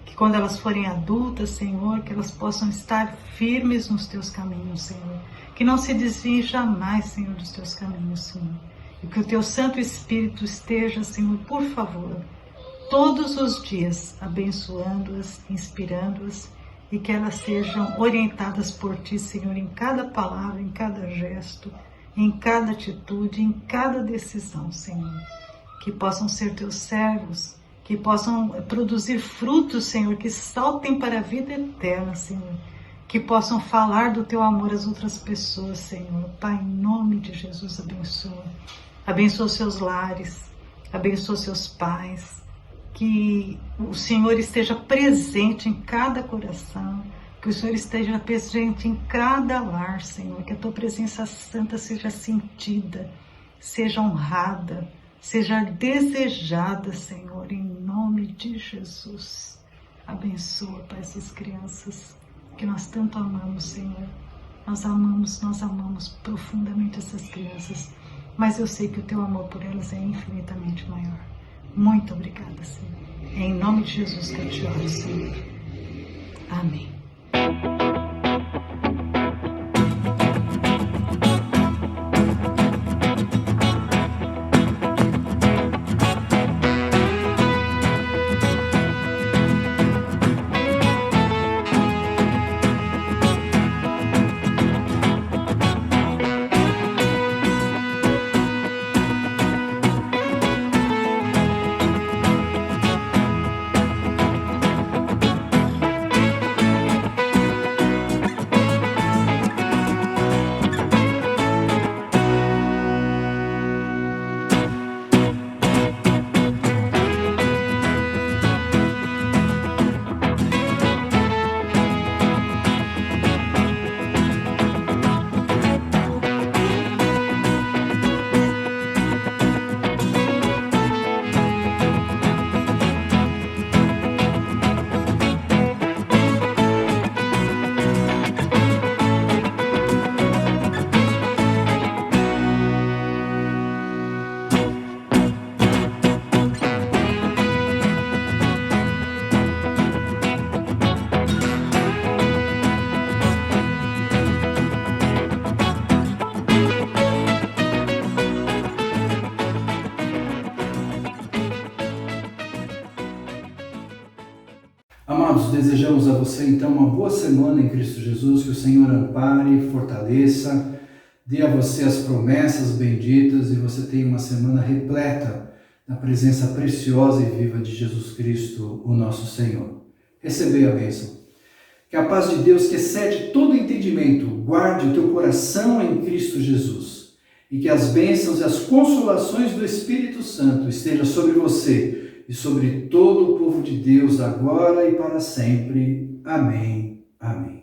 S8: Que quando elas forem adultas, Senhor, que elas possam estar firmes nos Teus caminhos, Senhor. Que não se desviem jamais, Senhor, dos Teus caminhos, Senhor. E que o Teu Santo Espírito esteja, Senhor, por favor, todos os dias abençoando-as, inspirando-as, e que elas sejam orientadas por Ti, Senhor, em cada palavra, em cada gesto, em cada atitude, em cada decisão, Senhor. Que possam ser Teus servos, que possam produzir frutos, Senhor, que saltem para a vida eterna, Senhor. Que possam falar do Teu amor às outras pessoas, Senhor. Pai, em nome de Jesus, abençoa. Abençoa os seus lares, abençoa os seus pais. Que o Senhor esteja presente em cada coração, que o Senhor esteja presente em cada lar, Senhor, que a Tua presença santa seja sentida, seja honrada, seja desejada, Senhor, em nome de Jesus. Abençoa, Pai, essas crianças que nós tanto amamos, Senhor. Nós amamos profundamente essas crianças, mas eu sei que o Teu amor por elas é infinitamente maior. Muito obrigada, Senhor. É em nome de Jesus que eu te oro, Senhor. Amém.
S6: desejamos a você então uma boa semana em Cristo Jesus, que o Senhor ampare, fortaleça, dê a você as promessas benditas e você tenha uma semana repleta da presença preciosa e viva de Jesus Cristo, o nosso Senhor. Recebei a bênção. Que a paz de Deus, que excede todo entendimento, guarde o teu coração em Cristo Jesus e que as bênçãos e as consolações do Espírito Santo estejam sobre você e sobre todo o povo de Deus, agora e para sempre. Amém. Amém.